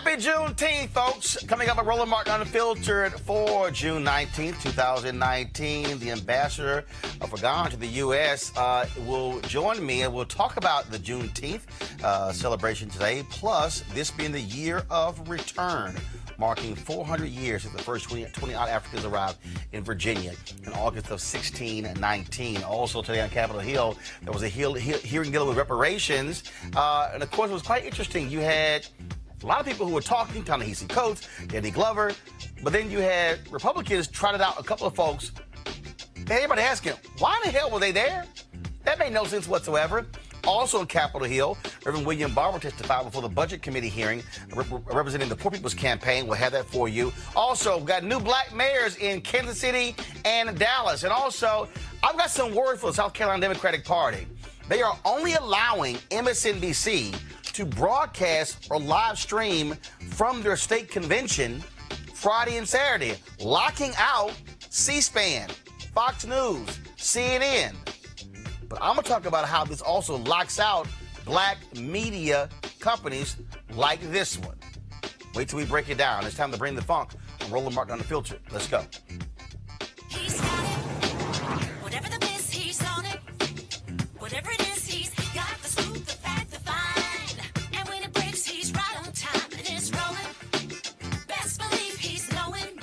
Happy Juneteenth, folks. Coming up at Roland Unfiltered for June 19th, 2019. The ambassador for Ghana to the U.S. Will join me and we'll talk about the Juneteenth celebration today, plus this being the year of return, marking 400 years since the first 20-odd Africans arrived in Virginia in August of 1619. Also today on Capitol Hill, there was a hearing dealing with reparations. And of course, it was quite interesting. You had a lot of people who were talking, Ta-Nehisi Coates, Danny Glover, but then you had Republicans trotted out a couple of folks. And everybody asking, why in the hell were they there? That made no sense whatsoever. Also on Capitol Hill, Reverend William Barber testified before the Budget Committee hearing representing the Poor People's Campaign. We'll have that for you. Also, we've got new black mayors in Kansas City and Dallas. And also, I've got some word for the South Carolina Democratic Party. They are only allowing MSNBC to broadcast or live stream from their state convention Friday and Saturday, locking out C-SPAN, Fox News, CNN. But I'm going to talk about how this also locks out black media companies like this one. Wait till we break it down. It's time to bring the funk on Roland Unfiltered. Let's go. He's got it. Whatever the miss, he's on it. Whatever it is, he's got the scoop, the fact, the find. And when it breaks, he's right on time and it's rolling. Best believe he's knowing.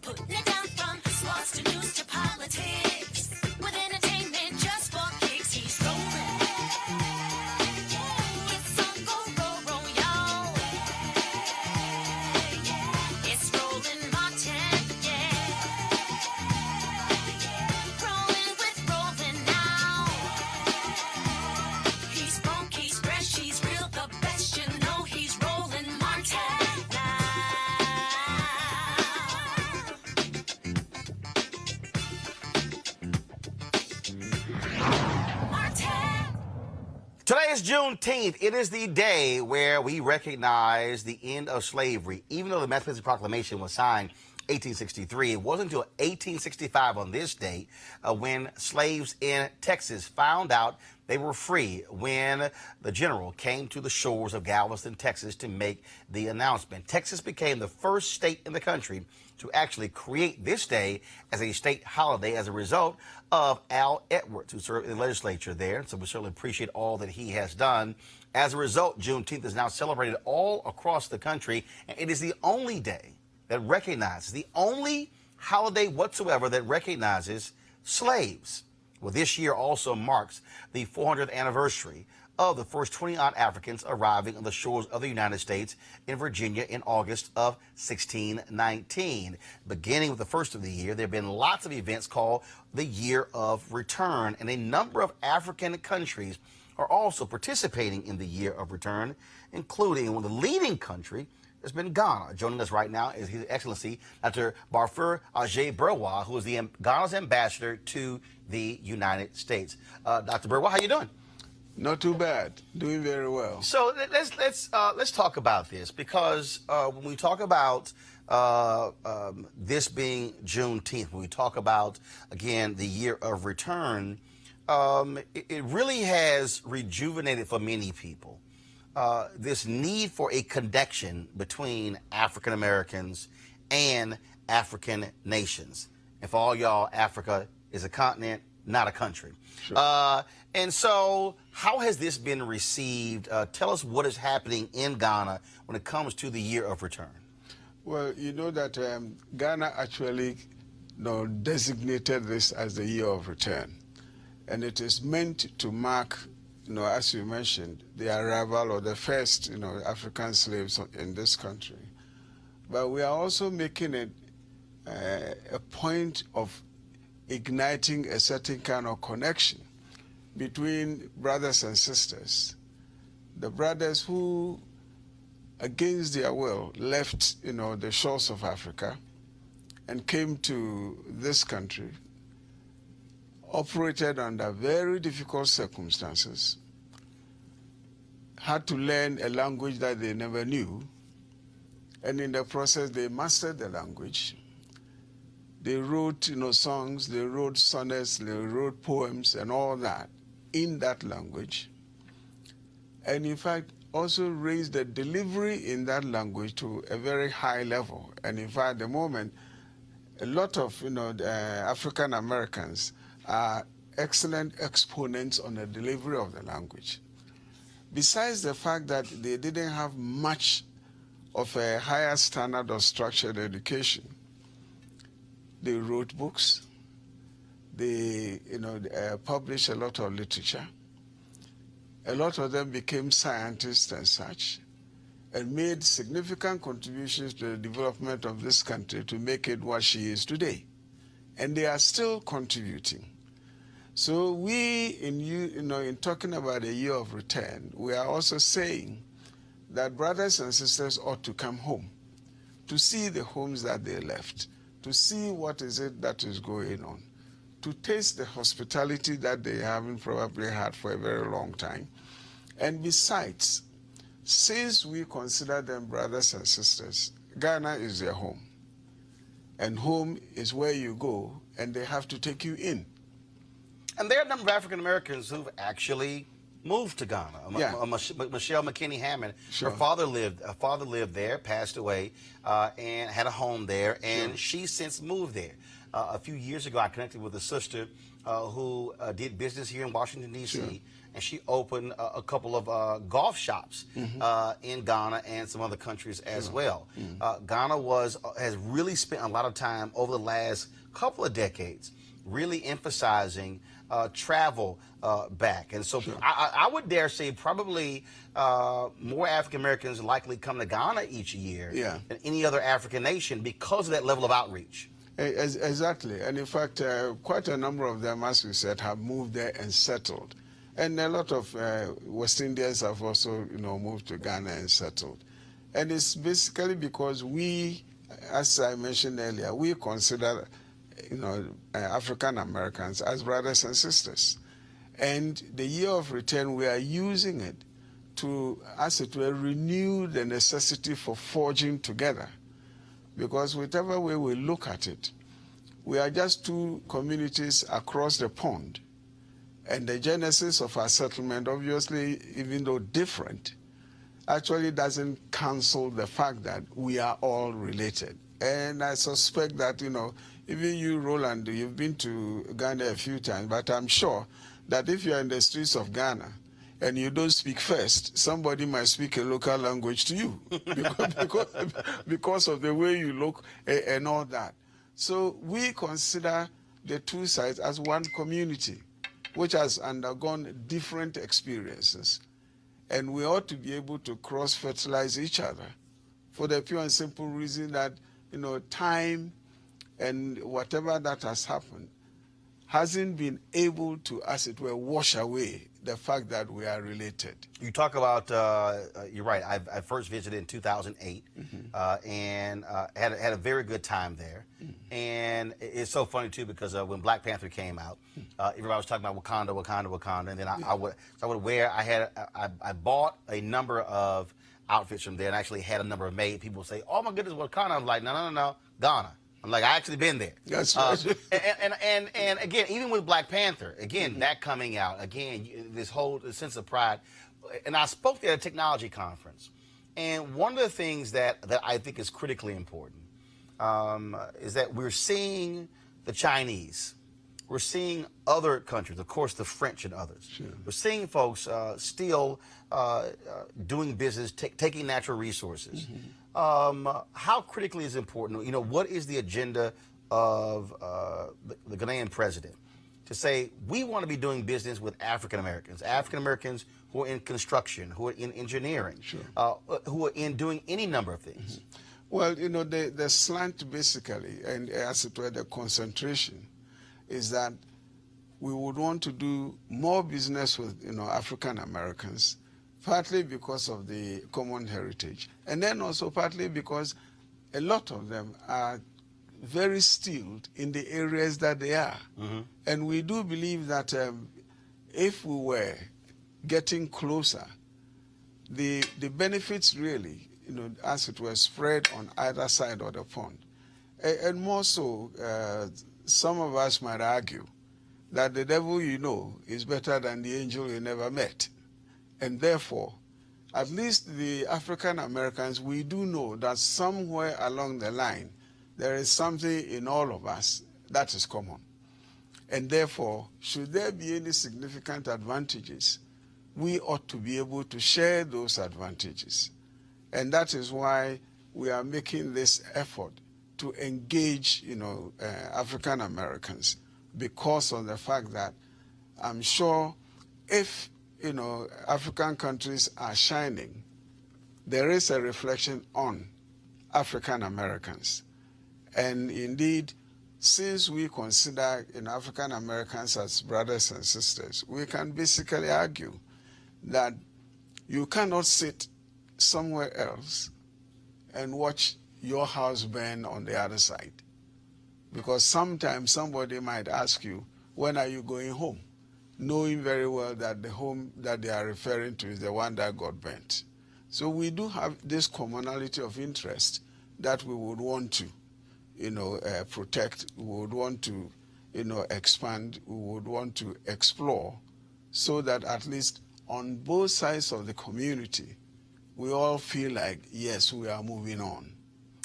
Putting it down from sports to news to politics. With entertainment just for kicks, he's rolling. It's on go, y'all. It's Roland Martin, rolling with Roland now. He's funk, he's fresh, he's real, the best, you know he's Roland Martin now. Martin. Today is Juneteenth. It is the day where we recognize the end of slavery. Even though the Emancipation Proclamation was signed 1863, it wasn't until 1865 on this date when slaves in Texas found out they were free when the general came to the shores of Galveston, Texas to make the announcement. Texas became the first state in the country to actually create this day as a state holiday as a result of Al Edwards, who served in the legislature there. So we certainly appreciate all that he has done. As a result, Juneteenth is now celebrated all across the country, and it is the only day that recognizes, the only holiday whatsoever that recognizes slaves. Well, this year also marks the 400th anniversary of the first 20-odd Africans arriving on the shores of the United States in Virginia in August of 1619. Beginning with the first of the year, there have been lots of events called the Year of Return, and a number of African countries are also participating in the Year of Return, including one of the leading country has been Ghana. Joining us right now is His Excellency Dr. Barfur Ajay Burwa, who is the Ghana's ambassador to the United States. Dr. Burwa, how you doing? Not too bad. Doing very well. So let's talk about this, because when we talk about this being Juneteenth, when we talk about, again, the Year of Return, it really has rejuvenated for many people this need for a connection between African Americans and African nations. And for all y'all, Africa is a continent, not a country. Sure. And so how has this been received? Tell us what is happening in Ghana when it comes to the Year of Return. Well, you know that Ghana actually designated this as the Year of Return. And it is meant to mark, as you mentioned, the arrival of the first, African slaves in this country. But we are also making it a point of igniting a certain kind of connection between brothers and sisters. The brothers who, against their will, left, the shores of Africa and came to this country, operated under very difficult circumstances, had to learn a language that they never knew, and in the process they mastered the language. They wrote, songs, they wrote sonnets, they wrote poems and all that in that language. And in fact, also raised the delivery in that language to a very high level. And in fact, at the moment, a lot of African Americans are excellent exponents on the delivery of the language. Besides the fact that they didn't have much of a higher standard of structured education, they wrote books, they published a lot of literature. A lot of them became scientists and such, and made significant contributions to the development of this country to make it what she is today. And they are still contributing. So we, in talking about a year of return, we are also saying that brothers and sisters ought to come home, to see the homes that they left, to see what is it that is going on, to taste the hospitality that they haven't probably had for a very long time. And besides, since we consider them brothers and sisters, Ghana is their home. And home is where you go, and they have to take you in. And there are a number of African Americans who've actually moved to Ghana. Yeah. Michelle McKinney Hammond, Sure. her father lived there, passed away, and had a home there, and Sure. she's since moved there. A few years ago, I connected with a sister who did business here in Washington, D.C., Sure. and she opened a couple of golf shops in Ghana and some other countries as well. Ghana has really spent a lot of time over the last couple of decades really emphasizing travel back. And so I would dare say probably more African Americans likely come to Ghana each year than any other African nation because of that level of outreach. Exactly. And in fact, quite a number of them, as we said, have moved there and settled. And a lot of West Indians have also, moved to Ghana and settled. And it's basically because we, as I mentioned earlier, we consider, African Americans as brothers and sisters. And the year of return, we are using it to, as it were, renew the necessity for forging together. Because whichever way we look at it, we are just two communities across the pond. And the genesis of our settlement, obviously, even though different, actually doesn't cancel the fact that we are all related. And I suspect that, even you, Roland, you've been to Ghana a few times, but I'm sure that if you're in the streets of Ghana and you don't speak first, somebody might speak a local language to you because of the way you look and all that. So we consider the two sides as one community, which has undergone different experiences. And we ought to be able to cross-fertilize each other for the pure and simple reason that, time and whatever that has happened hasn't been able to, as it were, wash away the fact that we are related. You talk about, you're right, I first visited in 2008 and had a very good time there. And it's so funny, too, because when Black Panther came out, everybody was talking about Wakanda, Wakanda, Wakanda. And then I bought a number of outfits from there and actually had a number of made. People say, oh, my goodness, Wakanda. I'm like, no, Ghana. I'm like, I actually been there. That's right. And again, even with Black Panther, again, that coming out, again, this whole sense of pride. And I spoke there at a technology conference. And one of the things that I think is critically important is that we're seeing the Chinese. We're seeing other countries, of course, the French and others. Sure. We're seeing folks still doing business, taking natural resources. How critically is it important? What is the agenda of the Ghanaian president to say we want to be doing business with African Americans who are in construction, who are in engineering, who are in doing any number of things? Well, the slant basically, and as it were, the concentration, is that we would want to do more business with, African Americans, partly because of the common heritage, and then also partly because a lot of them are very skilled in the areas that they are. And we do believe that if we were getting closer, the benefits really, as it were, spread on either side of the pond. And more so, some of us might argue that the devil is better than the angel you never met. And therefore, at least the African Americans, we do know that somewhere along the line, there is something in all of us that is common. And therefore, should there be any significant advantages, we ought to be able to share those advantages. And that is why we are making this effort to engage, African Americans, because of the fact that I'm sure if, African countries are shining, there is a reflection on African Americans. And indeed, since we consider African Americans as brothers and sisters, we can basically argue that you cannot sit somewhere else and watch your house burn on the other side. Because sometimes somebody might ask you, when are you going home? Knowing very well that the home that they are referring to is the one that got burnt. So we do have this commonality of interest that we would want to, protect, we would want to, expand, we would want to explore, so that at least on both sides of the community, we all feel like, yes, we are moving on.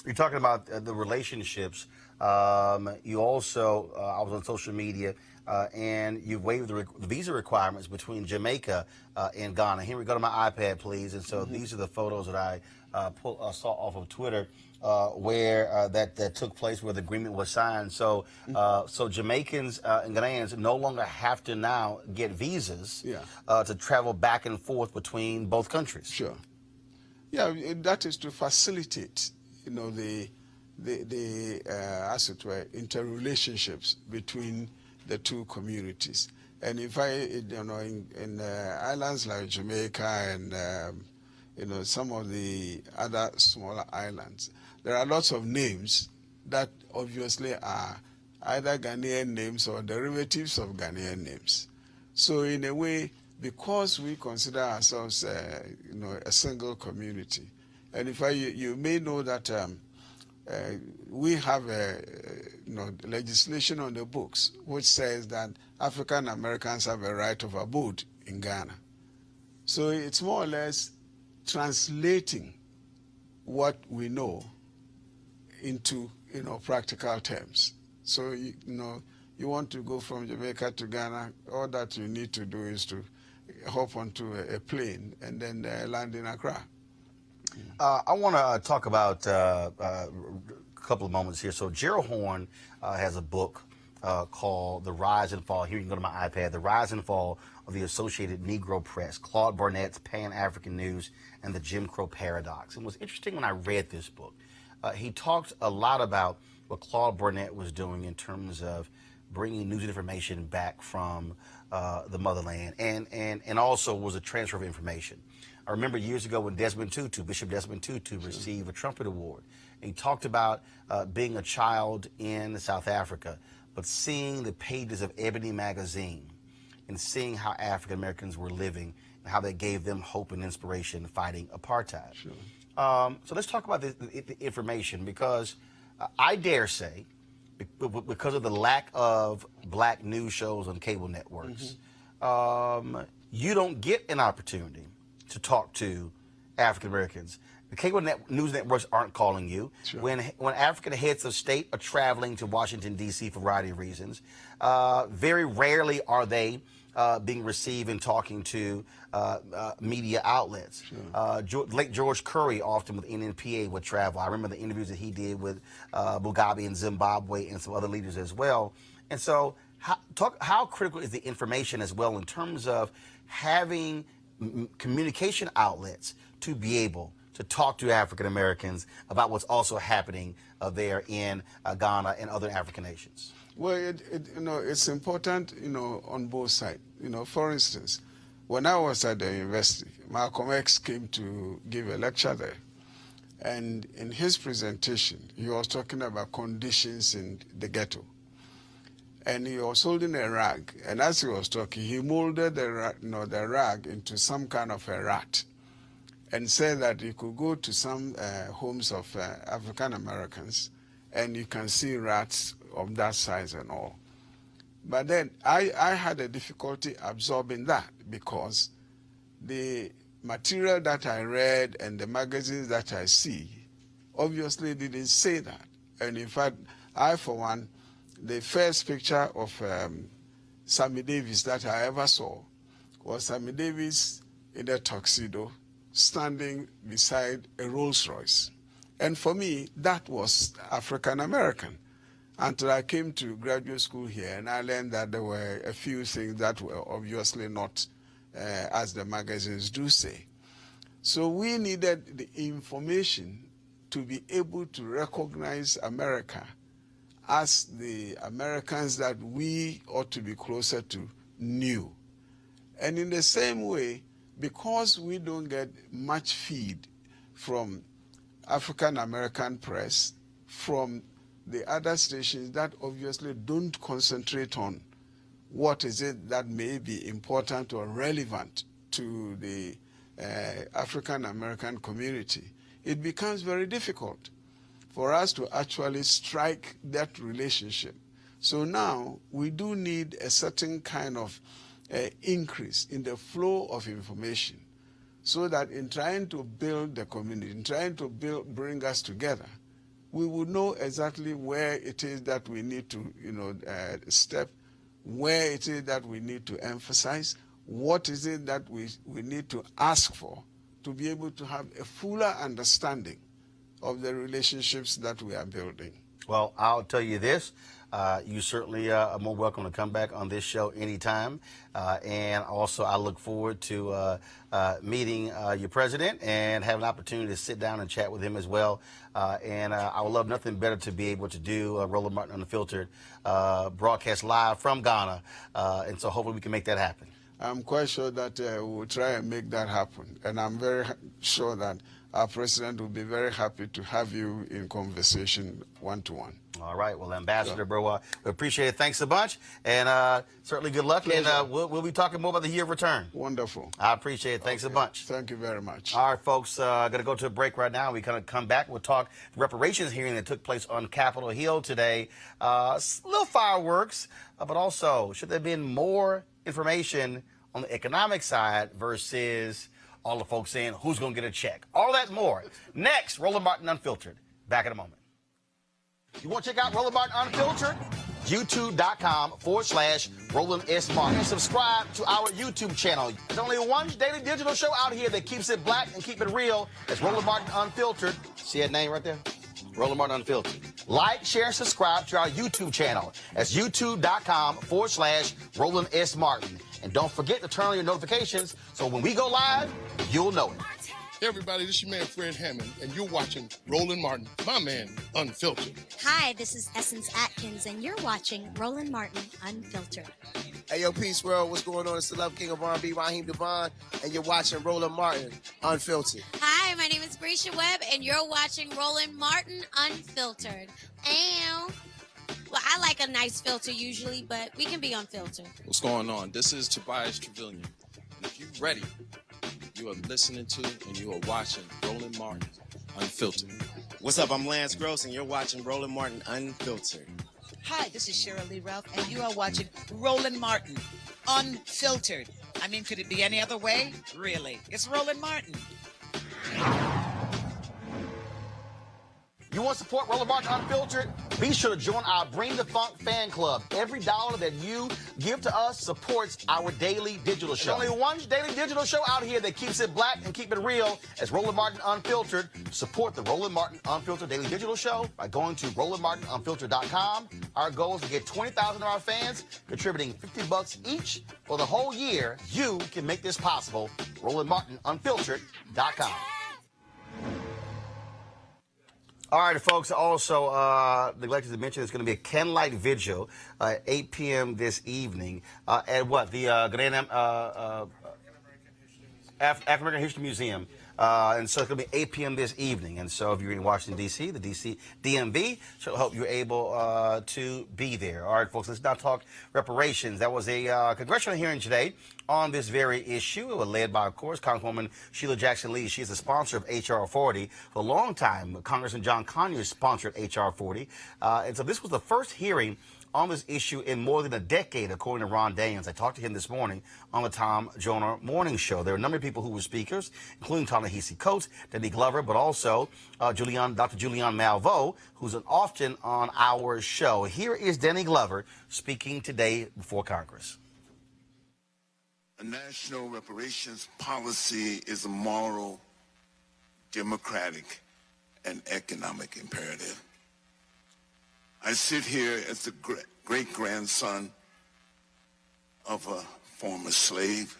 You're talking about the relationships. You also, I was on social media, and you waived the visa requirements between Jamaica and Ghana. Here we go to my iPad, please. And so these are the photos that I saw off of Twitter where that took place, where the agreement was signed. So so Jamaicans and Ghanaians no longer have to now get visas to travel back and forth between both countries. Sure. Yeah, that is to facilitate, as it were, interrelationships between the two communities. And if in islands like Jamaica and some of the other smaller islands, there are lots of names that obviously are either Ghanaian names or derivatives of Ghanaian names. So in a way, because we consider ourselves, a single community, and in fact, you may know that we have legislation on the books which says that African Americans have a right of abode in Ghana. So it's more or less translating what we know into practical terms. So you want to go from Jamaica to Ghana, all that you need to do is to hop onto a plane and then land in Accra. I want to talk about a couple of moments here. So Gerald Horne has a book called The Rise and Fall. Here you can go to my iPad. The Rise and Fall of the Associated Negro Press, Claude Barnett's Pan-African News and the Jim Crow Paradox. And what's interesting when I read this book, he talked a lot about what Claude Barnett was doing in terms of bringing news and information back from the motherland, and also was a transfer of information. I remember years ago when Bishop Desmond Tutu received a Trumpet Award. And he talked about being a child in South Africa, but seeing the pages of Ebony magazine and seeing how African Americans were living and how that gave them hope and inspiration fighting apartheid. Sure. So let's talk about the information, because I dare say, because of the lack of black news shows on cable networks, you don't get an opportunity to talk to African Americans. The cable news networks aren't calling you. Sure. When African heads of state are traveling to Washington, D.C. for a variety of reasons, very rarely are they being received and talking to media outlets. Sure. Late George Curry, often with NNPA, would travel. I remember the interviews that he did with Mugabe in Zimbabwe and some other leaders as well. And so how critical is the information as well in terms of having communication outlets to be able to talk to African Americans about what's also happening there in Ghana and other African nations? Well, it's important, on both sides. For instance, when I was at the university, Malcolm X came to give a lecture there. And in his presentation, he was talking about conditions in the ghetto. And he was holding a rag. And as he was talking, he molded the rag into some kind of a rat, and said that you could go to some homes of African Americans and you can see rats of that size and all. But then I had a difficulty absorbing that, because the material that I read and the magazines that I see obviously didn't say that. And in fact, I, for one, the first picture of Sammy Davis that I ever saw was Sammy Davis in a tuxedo standing beside a Rolls Royce. And for me, that was African American. Until I came to graduate school here and I learned that there were a few things that were obviously not as the magazines do say. So we needed the information to be able to recognize America as the Americans that we ought to be closer to knew. And in the same way, because we don't get much feed from African American press, from the other stations that obviously don't concentrate on what is it that may be important or relevant to the African American community, it becomes very difficult for us to actually strike that relationship. So now we do need a certain kind of increase in the flow of information so that in trying to build the community, in trying to bring us together, we would know exactly where it is that we need to, step, where it is that we need to emphasize, what is it that we need to ask for to be able to have a fuller understanding of the relationships that we are building. Well, I'll tell you this. You certainly are more welcome to come back on this show anytime. And also, I look forward to meeting your president and have an opportunity to sit down and chat with him as well. And I would love nothing better to be able to do Roland Martin Unfiltered broadcast live from Ghana. And so hopefully we can make that happen. I'm quite sure that we'll try and make that happen. And I'm very sure that our president will be very happy to have you in conversation one-to-one. All right. Well, Ambassador, bro, we appreciate it. Thanks a bunch. And certainly good luck. Pleasure. And we'll be talking more about the year of return. Wonderful. I appreciate it. Thanks a bunch. Thank you very much. All right, folks. Going to go to a break right now. We're going to come back. We'll talk the reparations hearing that took place on Capitol Hill today. Little fireworks, but also should there have been more information on the economic side versus all the folks saying who's going to get a check. All that and more. Next, Roland Martin Unfiltered. Back in a moment. You want to check out Roland Martin Unfiltered? YouTube.com/Roland S. Martin. And subscribe to our YouTube channel. There's only one daily digital show out here that keeps it black and keep it real. It's Roland Martin Unfiltered. See that name right there? Roland Martin Unfiltered. Like, share, and subscribe to our YouTube channel. That's YouTube.com/Roland S. Martin. And don't forget to turn on your notifications so when we go live, you'll know it. Hey everybody, this is your man Fred Hammond, and you're watching Roland Martin, my man, Unfiltered. Hi, this is Essence Atkins, and you're watching Roland Martin Unfiltered. Hey, yo, Peace World, what's going on? It's the Love King of R&B, Raheem Devon, and you're watching Roland Martin Unfiltered. Hi, my name is Brescia Webb, and you're watching Roland Martin Unfiltered. Ow. Well, I like a nice filter usually, but we can be unfiltered. What's going on? This is Tobias Trevelyan. And if you're ready, you are listening to and you are watching Roland Martin Unfiltered. What's up? I'm Lance Gross, and you're watching Roland Martin Unfiltered. Hi, this is Cheryl Lee Ralph, and you are watching Roland Martin Unfiltered. I mean, could it be any other way? Really? It's Roland Martin. You want to support Roland Martin Unfiltered? Be sure to join our Bring the Funk fan club. Every dollar that you give to us supports our daily digital show. There's only one daily digital show out here that keeps it black and keep it real. It's Roland Martin Unfiltered. Support the Roland Martin Unfiltered daily digital show by going to RolandMartinUnfiltered.com. Our goal is to get 20,000 of our fans contributing $50 each for the whole year. You can make this possible. RolandMartinUnfiltered.com. All right, folks. Also, neglected to mention, there's going to be a candlelight vigil at 8 p.m. this evening at what? The African American History Museum. And so it's going to be 8 p.m. this evening. And so if you're in Washington, D.C., the D.C. DMV, so I hope you're able to be there. All right, folks, let's now talk reparations. That was a congressional hearing today on this very issue. It was led by, of course, Congresswoman Sheila Jackson Lee. She's the sponsor of H.R. 40. For a long time, Congressman John Conyers sponsored H.R. 40. And so this was the first hearing on this issue in more than a decade, according to Ron Daniels. I talked to him this morning on the Tom Joyner Morning Show. There were a number of people who were speakers, including Ta-Nehisi Coates, Denny Glover, but also Dr. Julianne Malveaux, who's often on our show. Here is Denny Glover speaking today before Congress. A national reparations policy is a moral, democratic, and economic imperative. I sit here as the great-grandson of a former slave,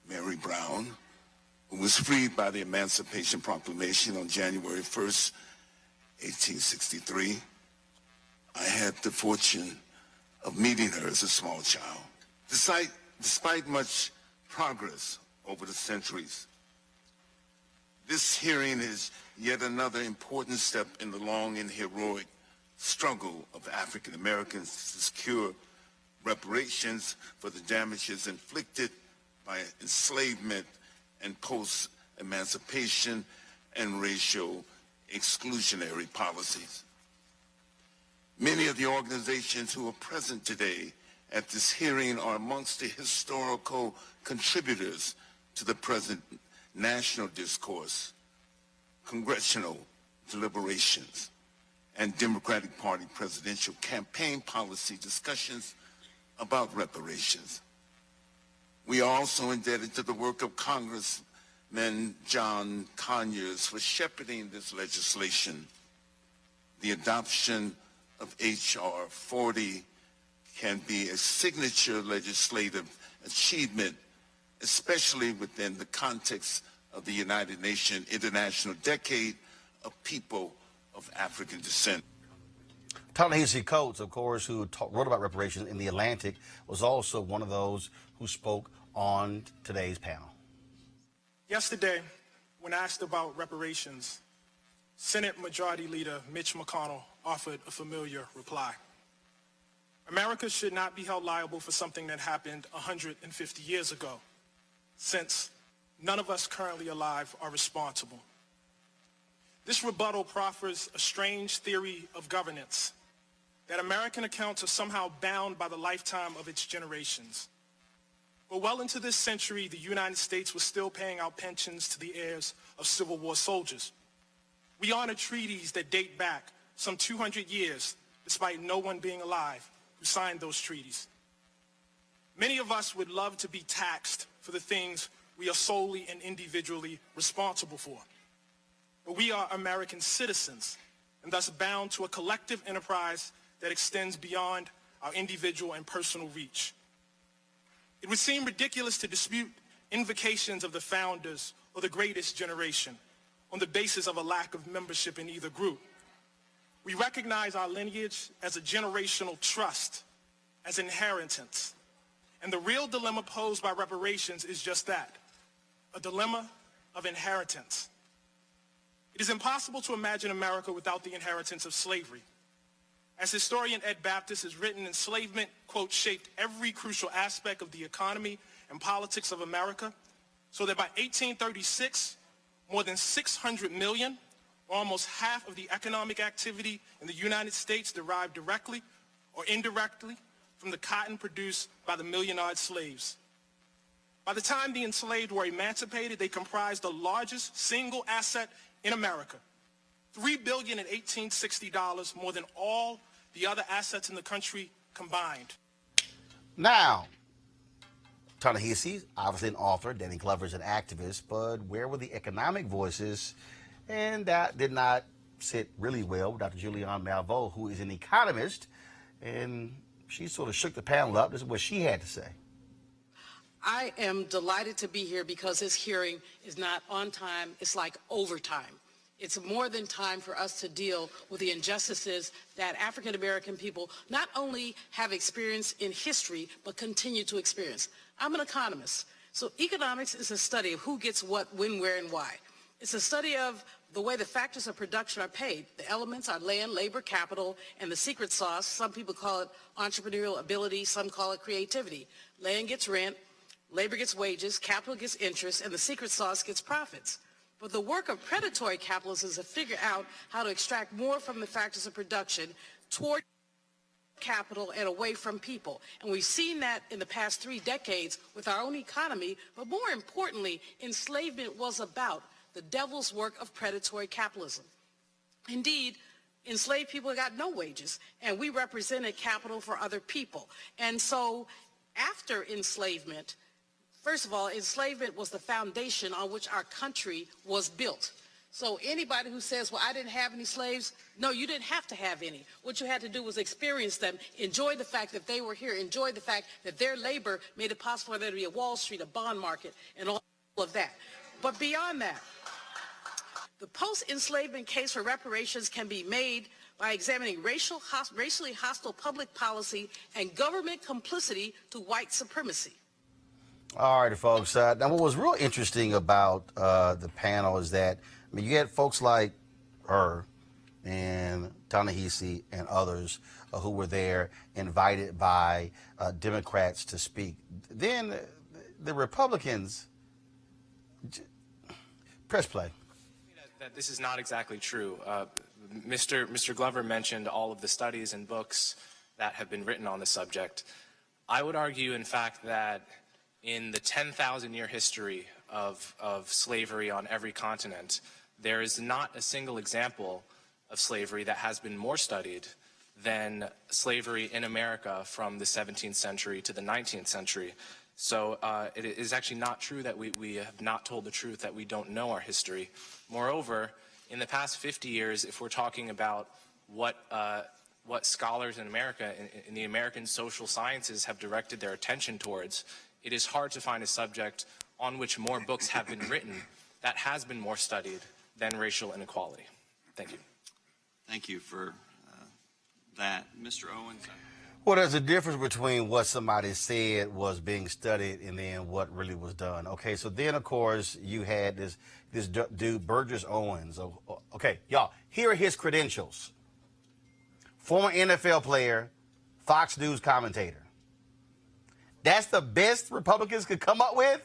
Mary Brown, who was freed by the Emancipation Proclamation on January 1st, 1863. I had the fortune of meeting her as a small child. Despite much progress over the centuries, this hearing is yet another important step in the long and heroic struggle of African Americans to secure reparations for the damages inflicted by enslavement and post-emancipation and racial exclusionary policies. Many of the organizations who are present today at this hearing are amongst the historical contributors to the present national discourse, congressional deliberations, and Democratic Party presidential campaign policy discussions about reparations. We are also indebted to the work of Congressman John Conyers for shepherding this legislation. The adoption of H.R. 40 can be a signature legislative achievement, especially within the context of the United Nations International Decade of People of African Descent. Ta-Nehisi Coates, of course, who wrote about reparations in The Atlantic, was also one of those who spoke on today's panel. Yesterday, when asked about reparations, Senate Majority Leader Mitch McConnell offered a familiar reply. America should not be held liable for something that happened 150 years ago, since none of us currently alive are responsible. This rebuttal proffers a strange theory of governance, that American accounts are somehow bound by the lifetime of its generations. But well into this century, the United States was still paying out pensions to the heirs of Civil War soldiers. We honor treaties that date back some 200 years, despite no one being alive who signed those treaties. Many of us would love to be taxed for the things we are solely and individually responsible for. But we are American citizens, and thus bound to a collective enterprise that extends beyond our individual and personal reach. It would seem ridiculous to dispute invocations of the founders or the greatest generation on the basis of a lack of membership in either group. We recognize our lineage as a generational trust, as inheritance. And the real dilemma posed by reparations is just that, a dilemma of inheritance. It is impossible to imagine America without the inheritance of slavery. As historian Ed Baptist has written, enslavement, quote, shaped every crucial aspect of the economy and politics of America, so that by 1836, more than 600 million, or almost half of the economic activity in the United States derived directly or indirectly from the cotton produced by the million-odd slaves. By the time the enslaved were emancipated, they comprised the largest single asset in America, $3 billion in $1860, more than all the other assets in the country combined. Now, Ta-Nehisi, obviously an author, Denny Glover's an activist, but where were the economic voices? And that did not sit really well with Dr. Julianne Malveaux, who is an economist, and she sort of shook the panel up. This is what she had to say. I am delighted to be here because this hearing is not on time, it's like overtime. It's more than time for us to deal with the injustices that African American people not only have experienced in history, but continue to experience. I'm an economist, so economics is a study of who gets what, when, where, and why. It's a study of the way the factors of production are paid. The elements are land, labor, capital, and the secret sauce. Some people call it entrepreneurial ability, some call it creativity. Land gets rent, labor gets wages, capital gets interest, and the secret sauce gets profits. But the work of predatory capitalists is to figure out how to extract more from the factors of production toward capital and away from people. And we've seen that in the past 3 decades with our own economy, but more importantly, enslavement was about the devil's work of predatory capitalism. Indeed, enslaved people got no wages, and we represented capital for other people. And so after enslavement, first of all, enslavement was the foundation on which our country was built. So anybody who says, well, I didn't have any slaves, no, you didn't have to have any. What you had to do was experience them, enjoy the fact that they were here, enjoy the fact that their labor made it possible for there to be a Wall Street, a bond market, and all of that. But beyond that, the post-enslavement case for reparations can be made by examining racially hostile public policy and government complicity to white supremacy. All right, folks. Now, what was real interesting about the panel is that, I mean, you had folks like her and Ta-Nehisi and others who were there, invited by Democrats to speak. Then the Republicans, press play. That this is not exactly true. Mr. Glover mentioned all of the studies and books that have been written on the subject. I would argue, in fact, that in the 10,000-year history of slavery on every continent, there is not a single example of slavery that has been more studied than slavery in America from the 17th century to the 19th century. So it is actually not true that we have not told the truth, that we don't know our history. Moreover, in the past 50 years, if we're talking about what scholars in America, in the American social sciences, have directed their attention towards, it is hard to find a subject on which more books have been written that has been more studied than racial inequality. Thank you. Thank you for that. Mr. Owens? Well, there's a difference between what somebody said was being studied and then what really was done. Okay, so then, of course, you had this dude, Burgess Owens. Okay, y'all, here are his credentials. Former NFL player, Fox News commentator. That's the best Republicans could come up with?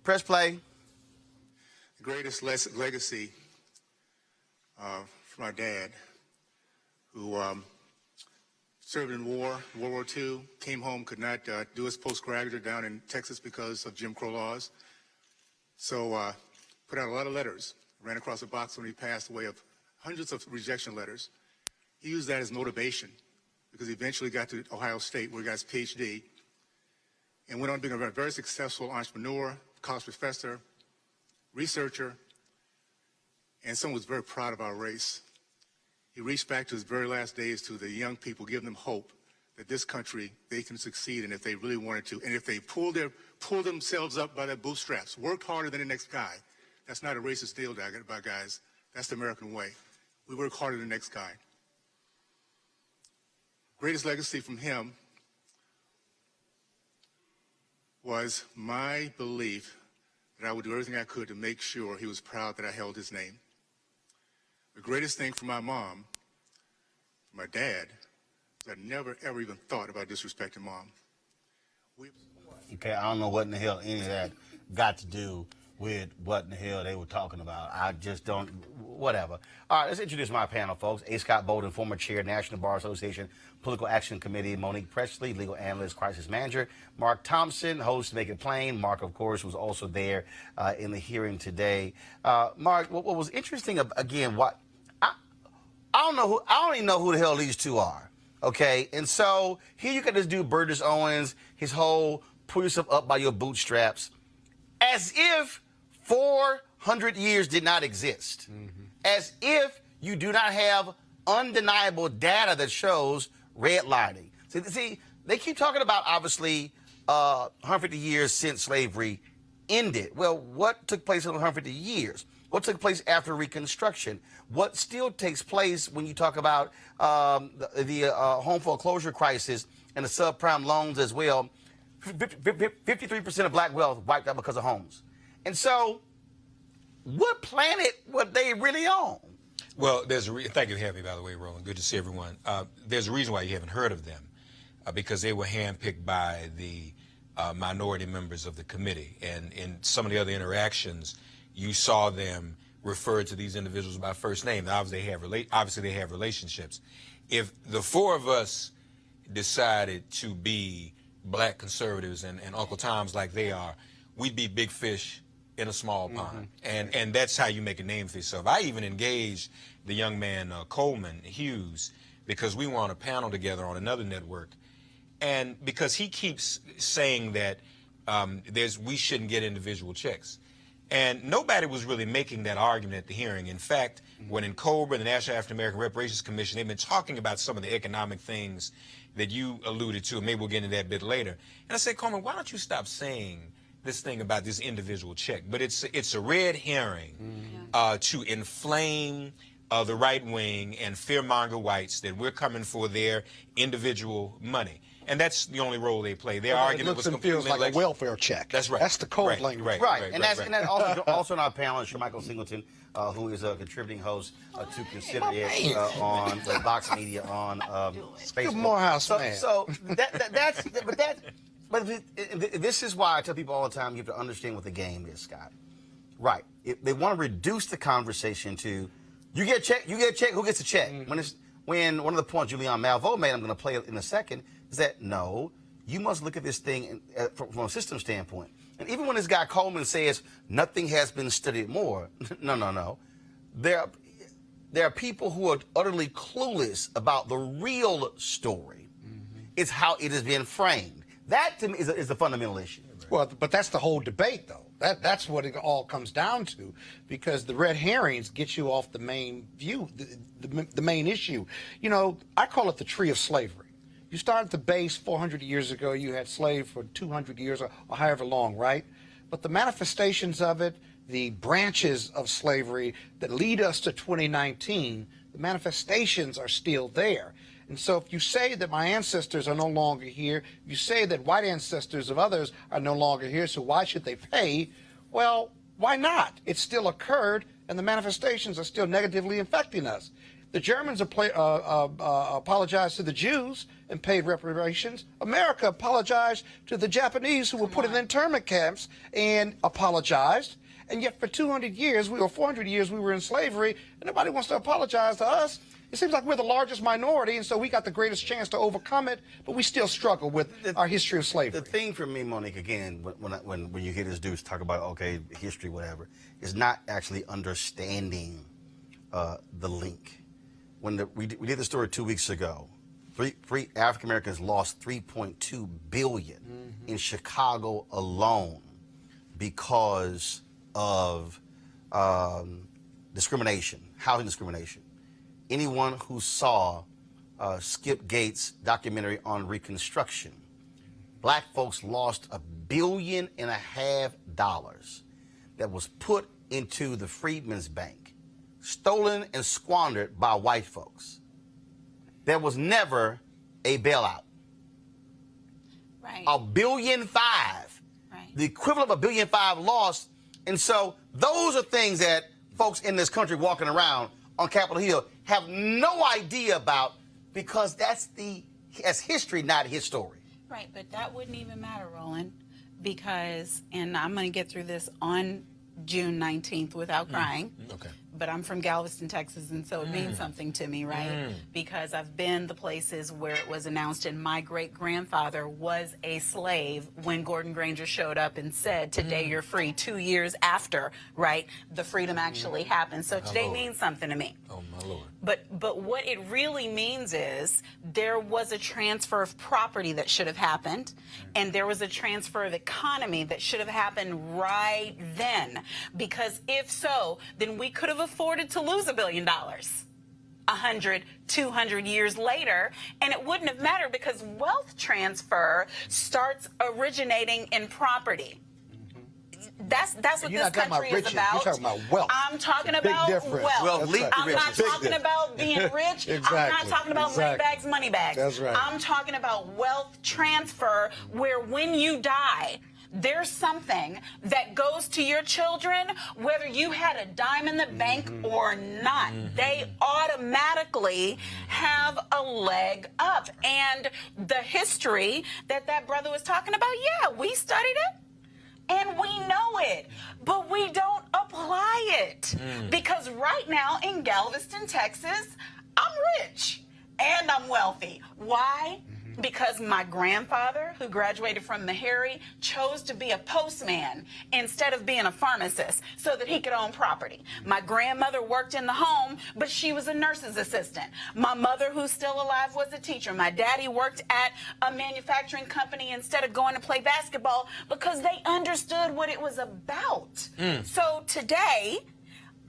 Press play. The greatest legacy from our dad, who served in World War II, came home, could not do his postgraduate down in Texas because of Jim Crow laws. So put out a lot of letters, ran across a box when he passed away of hundreds of rejection letters. He used that as motivation because he eventually got to Ohio State where he got his PhD and went on being a very successful entrepreneur, college professor, researcher, and someone who was very proud of our race. He reached back to his very last days to the young people, giving them hope that this country, they can succeed, and if they really wanted to, and if they pull themselves up by their bootstraps, worked harder than the next guy. That's not a racist deal, guys. That's the American way. We work harder than the next guy. Greatest legacy from him was my belief that I would do everything I could to make sure he was proud that I held his name. The greatest thing for my mom, my dad, is I never, ever even thought about disrespecting mom. Okay, I don't know what in the hell any of that got to do with what in the hell they were talking about. I just don't, whatever. All right, let's introduce my panel, folks. A. Scott Bolden, former chair, National Bar Association, Political Action Committee. Monique Presley, legal analyst, crisis manager. Mark Thompson, host, Make It Plain. Mark, of course, was also there in the hearing today. Mark, what was interesting, again, I don't even know who the hell these two are, okay? And so here you got this dude, Burgess Owens, his whole pull yourself up by your bootstraps, as if 400 years did not exist, as if you do not have undeniable data that shows redlining. See, they keep talking about, obviously, 150 years since slavery ended. Well, what took place in 150 years? What took place after Reconstruction? What still takes place when you talk about the home foreclosure crisis and the subprime loans as well? 53% of black wealth wiped out because of homes. And so, what planet were they really on? Well, there's thank you for having me, by the way, Roland. Good to see everyone. There's a reason why you haven't heard of them, because they were handpicked by the minority members of the committee. And in some of the other interactions, you saw them refer to these individuals by first name. Obviously, they have relationships. if the four of us decided to be black conservatives and Uncle Tom's like they are, we'd be big fish in a small pond. And that's how you make a name for yourself. I even engaged the young man Coleman Hughes because we were on a panel together on another network, and because he keeps saying that we shouldn't get individual checks. And nobody was really making that argument at the hearing. In fact, when in Clyburn, the National African American Reparations Commission, they've been talking about some of the economic things that you alluded to, and maybe we'll get into that a bit later. And I said, Coleman, why don't you stop saying this thing about this individual check? But it's a red herring to inflame the right wing and fearmonger whites that we're coming for their individual money. And that's the only role they play. Their argument was completely feels like a welfare check. That's right. That's the code language. Right. And that's also in our panel is Michael Singleton, who is a contributing host to Consider It on the Vox Media on Facebook. Good Morehouse man. So but this is why I tell people all the time you have to understand what the game is, Scott. Right. They want to reduce the conversation to you get a check, who gets a check? When one of the points Julian Malveaux made, I'm going to play it in a second, is that no, you must look at this thing from a system standpoint. And even when this guy Coleman says nothing has been studied more, no. There are people who are utterly clueless about the real story. It's how it is being framed. That to me is the fundamental issue. Well, but that's the whole debate, though. That's what it all comes down to, because the red herrings get you off the main view, the main issue. You know, I call it the tree of slavery. You started the base 400 years ago. You had slaves for 200 years or however long, right? But the manifestations of it, the branches of slavery that lead us to 2019, the manifestations are still there. And so if you say that my ancestors are no longer here, you say that white ancestors of others are no longer here, so why should they pay? Well, why not? It still occurred, and the manifestations are still negatively affecting us. The Germans apologized to the Jews and paid reparations. America apologized to the Japanese who were put in internment camps and apologized. And yet for 200 years, 400 years, we were in slavery, and nobody wants to apologize to us. It seems like we're the largest minority, and so we got the greatest chance to overcome it, but we still struggle with our history of slavery. The thing for me, Monique, again, when you hear this dude talk about, okay, history, whatever, is not actually understanding the link. When we did the story 2 weeks ago, three African Americans lost $3.2 billion in Chicago alone because of discrimination, housing discrimination. Anyone who saw Skip Gates' documentary on Reconstruction, black folks lost $1.5 billion that was put into the Freedmen's Bank, stolen and squandered by white folks. There was never a bailout. Right. $1.5 billion, the equivalent of $1.5 billion lost. And so those are things that folks in this country walking around on Capitol Hill have no idea about, because that's history, not his story. Right, but that wouldn't even matter, Roland, because, and I'm going to get through this on June 19th without crying. Okay. But I'm from Galveston, Texas, and so it means something to me, right? Because I've been the places where it was announced, and my great-grandfather was a slave when Gordon Granger showed up and said, today you're free, 2 years after, right, the freedom actually happened. So today means something to me. Oh, my Lord. But what it really means is there was a transfer of property that should have happened, and there was a transfer of economy that should have happened right then. Because if so, then we could have afforded to lose $1 billion 100, 200 years later, and it wouldn't have mattered, because wealth transfer starts originating in property. That's what this country is about. You're talking about wealth. I'm talking about wealth. I'm not talking about being rich. Exactly. I'm not talking about money bags, money bags. That's right. I'm talking about wealth transfer, where when you die, there's something that goes to your children, whether you had a dime in the bank or not. They automatically have a leg up. And the history that brother was talking about, yeah, we studied it. And we know it, but we don't apply it. Because right now in Galveston, Texas, I'm rich. and I'm wealthy. Why? Because my grandfather, who graduated from Meharry, chose to be a postman instead of being a pharmacist so that he could own property. My grandmother worked in the home, but she was a nurse's assistant. My mother, who's still alive, was a teacher. My daddy worked at a manufacturing company instead of going to play basketball because they understood what it was about. So today,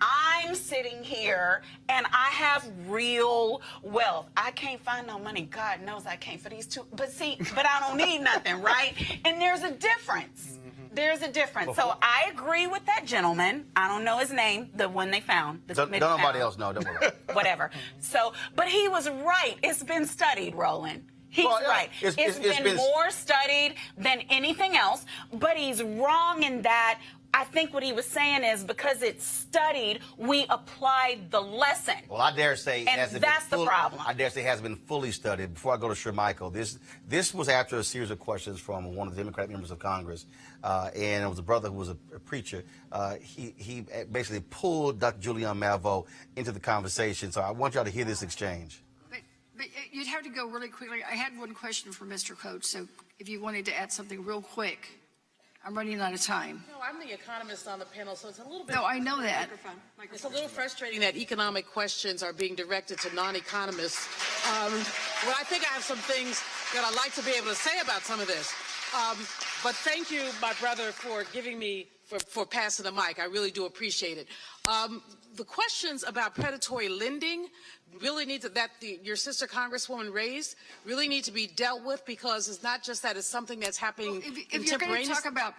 I'm sitting here and I have real wealth. I can't find no money. God knows I can't for these two. But I don't need nothing, right? And there's a difference. There's a difference. So I agree with that gentleman. I don't know his name, the one they found. Don't nobody else know. Don't worry. Whatever. So, but he was right. It's been studied, Roland. He's right. It's been more studied than anything else, but he's wrong in that I think what he was saying is because it's studied, we applied the lesson. Well, I dare say, and that's the problem. I dare say it has been fully studied. Before I go to Shermichael, this was after a series of questions from one of the Democratic members of Congress, and it was a brother who was a preacher. He basically pulled Dr. Julianne Malveaux into the conversation. So I want y'all to hear this exchange. But you'd have to go really quickly. I had one question for Mr. Coates, so if you wanted to add something real quick. I'm running out of time. No, I'm the economist on the panel, so it's a little bit... No, I know that. It's a little frustrating that economic questions are being directed to non-economists. Well, I think I have some things that I'd like to be able to say about some of this. But thank you, my brother, for giving me, for passing the mic. I really do appreciate it. The questions about predatory lending really need to, your sister Congresswoman raised, really need to be dealt with because it's not just that it's something that's happening if you're going to talk about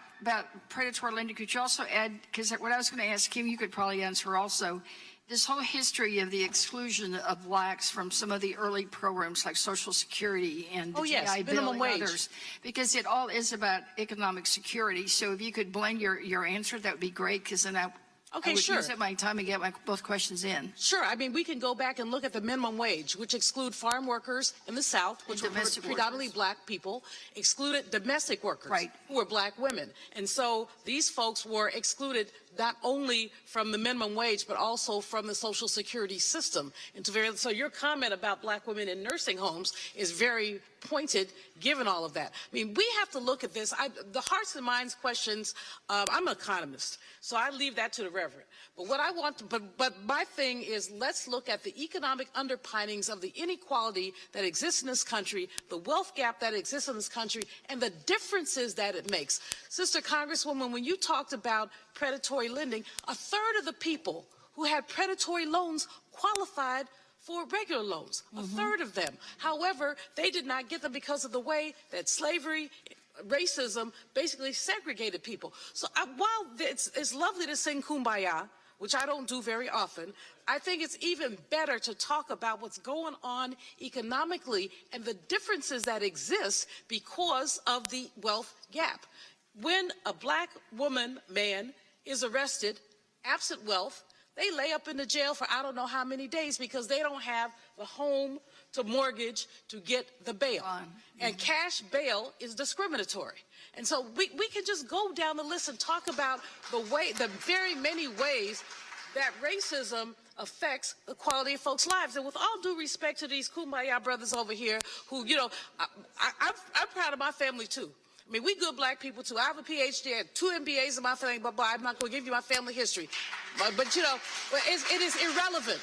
predatory lending, could you also add, because what I was going to ask him, you could probably answer also, this whole history of the exclusion of blacks from some of the early programs like Social Security and the GI Bill and others, because it all is about economic security. So if you could blend your answer, that would be great, because then I would use up my time and get both questions in. Sure. I mean, we can go back and look at the minimum wage, which exclude farm workers in the South, which were predominantly black people, excluded domestic workers, who were black women. And so these folks were excluded not only from the minimum wage, but also from the Social Security system. And so your comment about black women in nursing homes is very pointed, given all of that. I mean, we have to look at this. The hearts and minds questions, I'm an economist, so I leave that to the Reverend. But what I want to, but my thing is, let's look at the economic underpinnings of the inequality that exists in this country, the wealth gap that exists in this country, and the differences that it makes. Sister Congresswoman, when you talked about predatory lending, a third of the people who had predatory loans qualified for regular loans, a third of them. However, they did not get them because of the way that slavery, racism basically segregated people. So while it's lovely to sing Kumbaya, which I don't do very often, I think it's even better to talk about what's going on economically and the differences that exist because of the wealth gap. When a black woman, man, is arrested, absent wealth, they lay up in the jail for I don't know how many days because they don't have the home to mortgage to get the bail. And cash bail is discriminatory. And so we can just go down the list and talk about the very many ways that racism affects the quality of folks' lives. And with all due respect to these Kumbaya brothers over here who, you know, I'm proud of my family too. I mean, we good black people too. I have a PhD, I had 2 MBAs in my family, but I'm not going to give you my family history. But you know, it is irrelevant.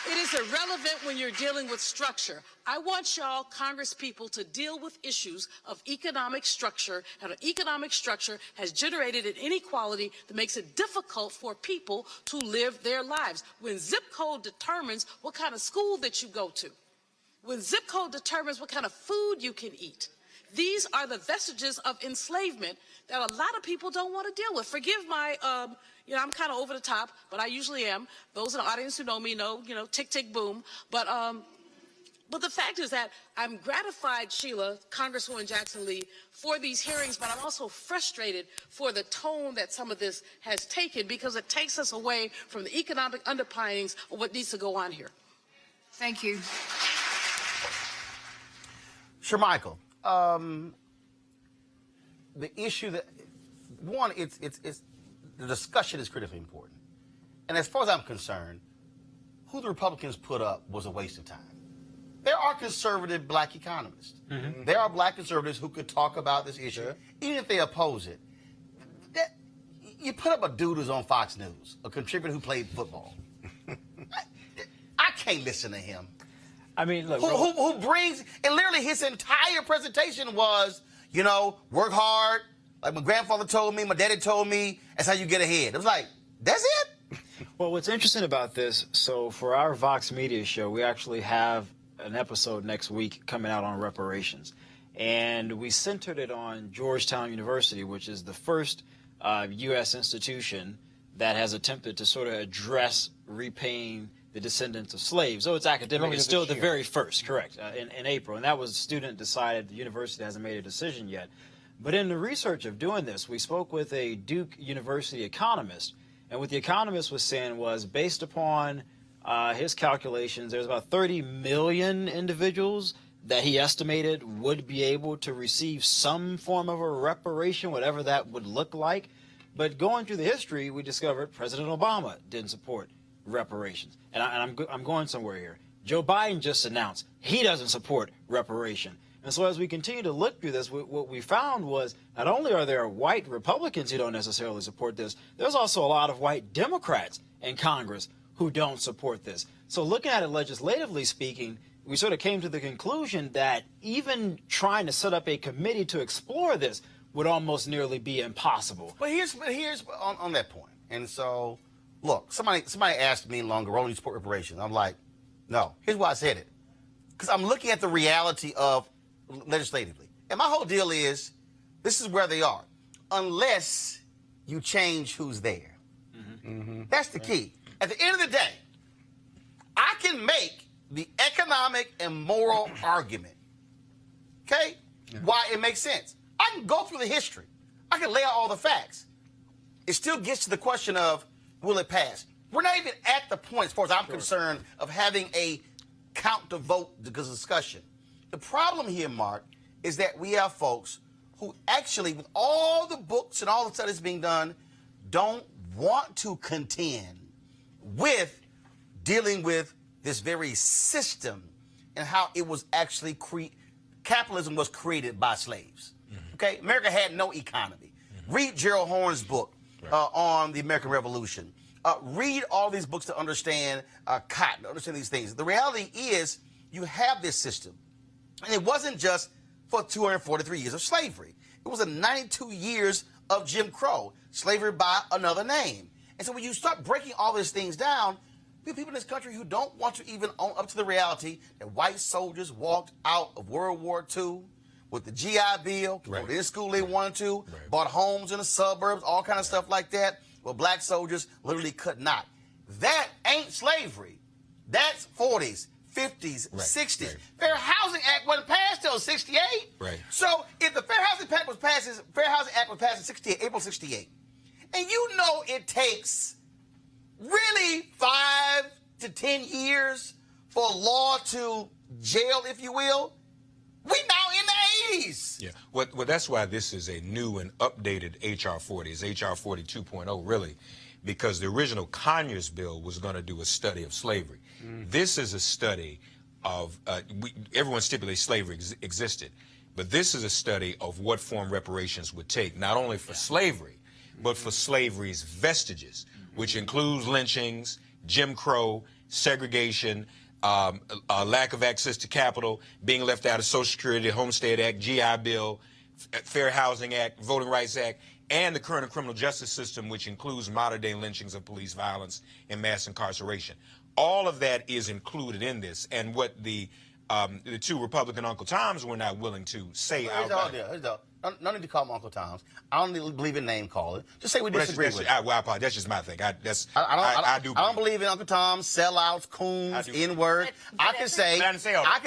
It is irrelevant when you're dealing with structure. I want y'all, Congress people, to deal with issues of economic structure, and an economic structure has generated an inequality that makes it difficult for people to live their lives. When zip code determines what kind of school that you go to, when zip code determines what kind of food you can eat, these are the vestiges of enslavement that a lot of people don't want to deal with. Forgive my, you know, I'm kind of over the top, but I usually am. Those in the audience who know me know, you know, tick, tick, boom. But the fact is that I'm gratified, Sheila, Congresswoman Jackson Lee, for these hearings, but I'm also frustrated for the tone that some of this has taken because it takes us away from the economic underpinnings of what needs to go on here. Thank you. Shermichael. The issue that, one, it's the discussion is critically important. And as far as I'm concerned, who the Republicans put up was a waste of time. there are conservative black economists. There are black conservatives who could talk about this issue, even if they oppose it. You put up a dude who's on Fox News, a contributor who played football. I can't listen to him. I mean, look, who brings, and literally his entire presentation was, you know, work hard. Like my grandfather told me, my daddy told me, that's how you get ahead. It was like, that's it? Well, what's interesting about this, so for our Vox Media show, we actually have an episode next week coming out on reparations. And we centered it on Georgetown University, which is the first U.S. institution that has attempted to sort of address repaying the descendants of slaves. So it's academic. It's still the very first, correct, in April. And that was student decided. The university hasn't made a decision yet. But in the research of doing this, we spoke with a Duke University economist. And what the economist was saying was, based upon his calculations, there's about 30 million individuals that he estimated would be able to receive some form of a reparation, whatever that would look like. But going through the history, we discovered President Obama didn't support reparations. And I'm going somewhere here. Joe Biden just announced he doesn't support reparation. And so as we continue to look through this, what we found was not only are there white Republicans who don't necessarily support this, there's also a lot of white Democrats in Congress who don't support this. So looking at it legislatively speaking, we sort of came to the conclusion that even trying to set up a committee to explore this would almost nearly be impossible. But here's on that point. And so, look, somebody asked me longer, Roland, you support reparations? I'm like, no. Here's why I said it. Because I'm looking at the reality of legislatively. And my whole deal is, this is where they are. Unless you change who's there. That's the key. At the end of the day, I can make the economic and moral argument, okay, why it makes sense. I can go through the history. I can lay out all the facts. It still gets to the question of, will it pass? We're not even at the point, as far as I'm concerned, of having a count to vote discussion. The problem here, Mark, is that we have folks who actually, with all the books and all the studies being done, don't want to contend with dealing with this very system and how it was actually capitalism was created by slaves. Okay, America had no economy. Read Gerald Horne's book on the American Revolution. Read all these books to understand cotton, to understand these things. The reality is you have this system. And it wasn't just for 243 years of slavery. It was 92 years of Jim Crow, slavery by another name. And so when you start breaking all these things down, people in this country who don't want to even own up to the reality that white soldiers walked out of World War II with the GI Bill, went in school they wanted to, bought homes in the suburbs, all kind of stuff like that, where black soldiers literally could not. That ain't slavery. That's 40s, 50s, 60s. Fair Housing Act wasn't passed till 68. So if the Fair Housing Act was passed in 68, April 68, and you know it takes really 5 to 10 years for law to jail, if you will, we now in the 80s. Yeah, well, that's why this is a new and updated H.R. 40. It's H.R. 40 2.0, really, because the original Conyers bill was going to do a study of slavery. This is a study of, everyone stipulates slavery existed, but this is a study of what form reparations would take, not only for slavery, but for slavery's vestiges, which includes lynchings, Jim Crow, segregation, lack of access to capital, being left out of Social Security, Homestead Act, GI Bill, Fair Housing Act, Voting Rights Act, and the current criminal justice system, which includes modern-day lynchings of police violence and mass incarceration. All of that is included in this, and what the two Republican Uncle Toms were not willing to say outright. No need to call them Uncle Toms. I don't believe in name calling. Just say we disagree with it. Well, I apologize. That's just my thing. I don't believe in Uncle Toms, sellouts, coons, N-word. I can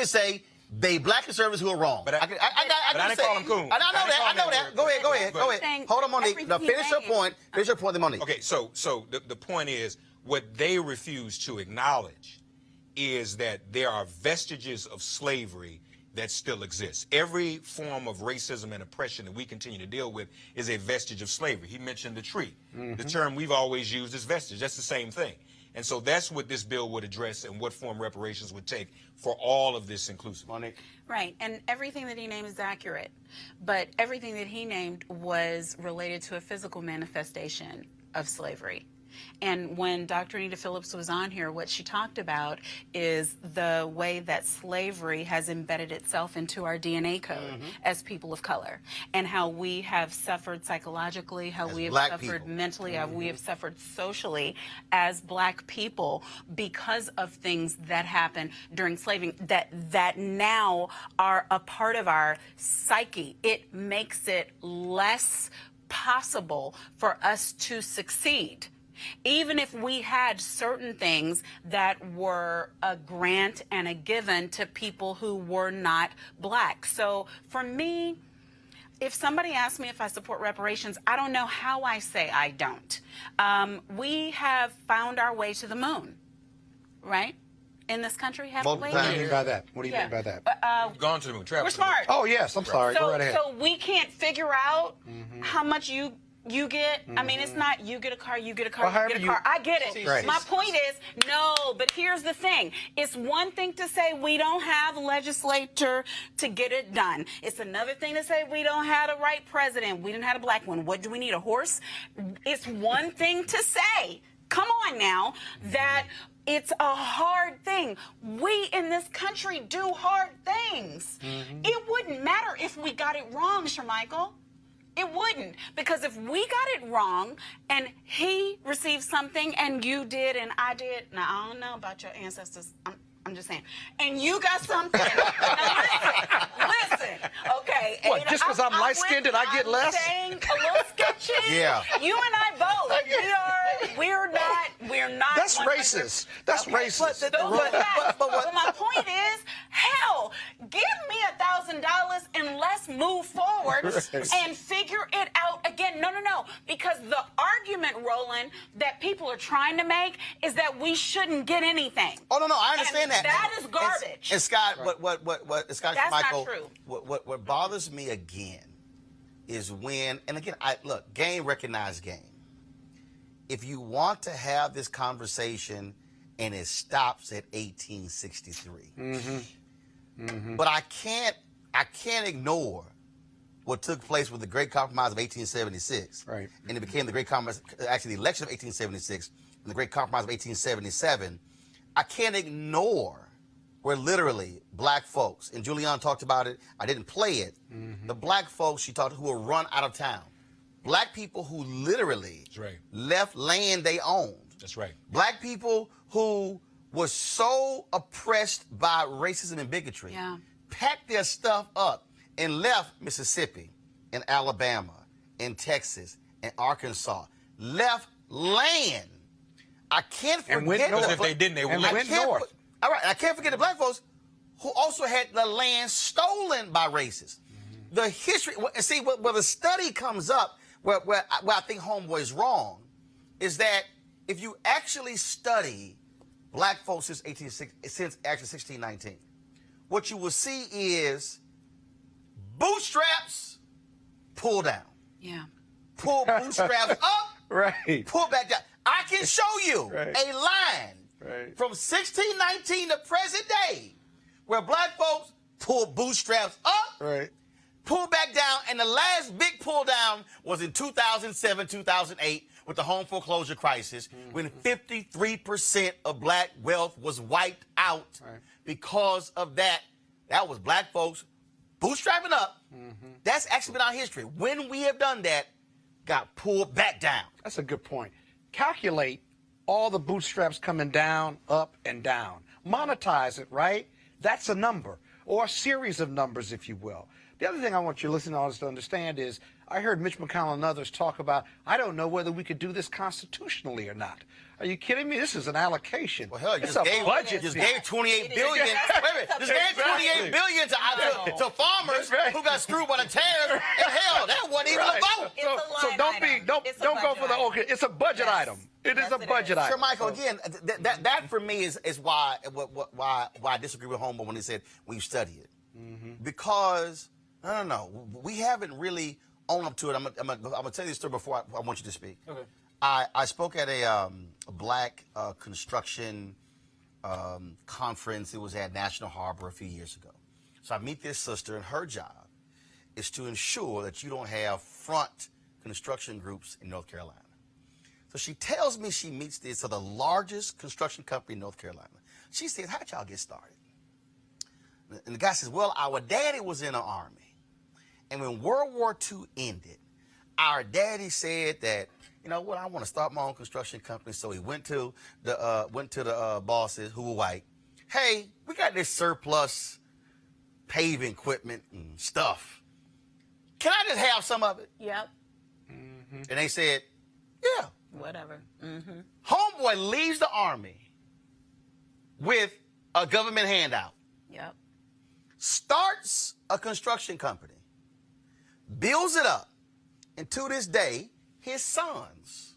say they black conservatives who are wrong. But I didn't call them coons. I know that. Go ahead. Hold on, Monique. Now finish your point. Finish your point, Monique. Okay, so the point is, what they refuse to acknowledge is that there are vestiges of slavery that still exist. Every form of racism and oppression that we continue to deal with is a vestige of slavery. He mentioned the tree. The term we've always used is vestige. That's the same thing. And so that's what this bill would address and what form reparations would take for all of this inclusive. Monique. Right, and everything that he named is accurate, but everything that he named was related to a physical manifestation of slavery. And when Dr. Anita Phillips was on here, what she talked about is the way that slavery has embedded itself into our DNA code as people of color, and how we have suffered psychologically, how we have suffered mentally, how we have suffered socially as black people because of things that happened during slavery that now are a part of our psyche. It makes it less possible for us to succeed. Even if we had certain things that were a grant and a given to people who were not black. So for me, if somebody asks me if I support reparations, I don't know how I say I don't. We have found our way to the moon, right? In this country, haven't we? What do you mean by that? What do you mean by that? We've gone to the moon. We're smart. Oh, yes. I'm sorry. So, Go right ahead. so we can't figure out how much you get. I mean, it's not you get a car, you get a car, Well, you get a car. I get it. Right. My point is, no, but here's the thing. It's one thing to say we don't have a legislature to get it done. It's another thing to say we don't have the right president. We didn't have a black one. What do we need, a horse? It's one thing to say, come on now, that it's a hard thing. We in this country do hard things. It wouldn't matter if we got it wrong, Shermichael. It wouldn't, because if we got it wrong and he received something and you did and I did, now I don't know about your ancestors, I'm just saying, and you got something. Now listen, okay. What, just because I'm light-skinned and I get less? I'm saying a little sketchy. Yeah. You and I both. We're not. That's one- racist. That's racist. But my point is, hell, give me $1,000 and let's move forward and figure it out again. No, because the argument, Roland, that people are trying to make is that we shouldn't get anything. Oh, no, I understand that. That is garbage. And Scott, what Scott That's not Michael, true. What bothers me again is when, and again, look, game recognized game. If you want to have this conversation and it stops at 1863, but I can't ignore what took place with the Great Compromise of 1876. Right. And it became the Great Compromise, actually the election of 1876 and the Great Compromise of 1877. I can't ignore where literally black folks, and Julianne talked about it, I didn't play it, the black folks she talked who were run out of town. Black people who literally left land they owned. That's right. Black people who were so oppressed by racism and bigotry, packed their stuff up and left Mississippi and Alabama and Texas and Arkansas. Left land. I can't forget. And went north. If they didn't, they would went north. All right, I can't forget the black folks who also had the land stolen by racists. The history, see, where the study comes up, where I think Homeboy is wrong, is that if you actually study black folks since actually 1619, what you will see is bootstraps, pull down. Yeah. Pull bootstraps up, right. Pull back down. I can show you a line from 1619 to present day where black folks pull bootstraps up, pull back down, and the last big pull down was in 2007, 2008 with the home foreclosure crisis when 53% of black wealth was wiped out because of that. That was black folks bootstrapping up. That's actually been our history. When we have done that, got pulled back down. That's a good point. Calculate all the bootstraps coming down, up, and down. Monetize it, right? That's a number, or a series of numbers, if you will. The other thing I want you listeners to understand is I heard Mitch McConnell and others talk about, I don't know whether we could do this constitutionally or not. Are you kidding me? This is an allocation. Well, hell, you it's just a gave, budget. just gave $28 billion. Just gave $28 billion to farmers who got screwed by the tariffs. And hell, that wasn't even a vote. So don't go for the okay. It's a budget item. It is a budget item. Sure, Michael. Again, that for me is why I disagree with Homeboy when he said we've studied it, because no, we haven't really owned up to it. I'm gonna tell you this story before I want you to speak. Okay. I spoke at a black construction conference. It was at National Harbor a few years ago. So I meet this sister, and her job is to ensure that you don't have front construction groups in North Carolina. So she tells me she meets this the largest construction company in North Carolina. She says, how'd y'all get started? And the guy says, well, our daddy was in the Army. And when World War II ended, our daddy said that, you know what, I want to start my own construction company. So he went to the bosses who were white. Hey, we got this surplus paving equipment and stuff. Can I just have some of it? Yep. And they said, yeah. Whatever. Homeboy leaves the Army with a government handout. Yep. Starts a construction company. Builds it up. And to this day, his sons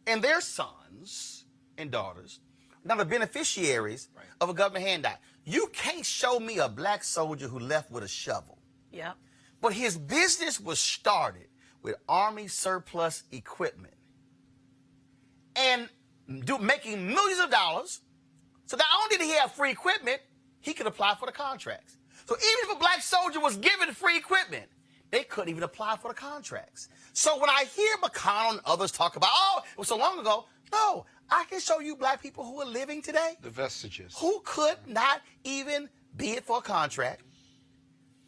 and their sons and daughters are now the beneficiaries of a government handout. You can't show me a black soldier who left with a shovel. Yep. But his business was started with Army surplus equipment and making millions of dollars. So not only did he have free equipment, he could apply for the contracts. So even if a black soldier was given free equipment, they couldn't even apply for the contracts. So when I hear McConnell and others talk about, oh, it was so long ago, no, I can show you black people who are living today. The vestiges. Who could not even bid for a contract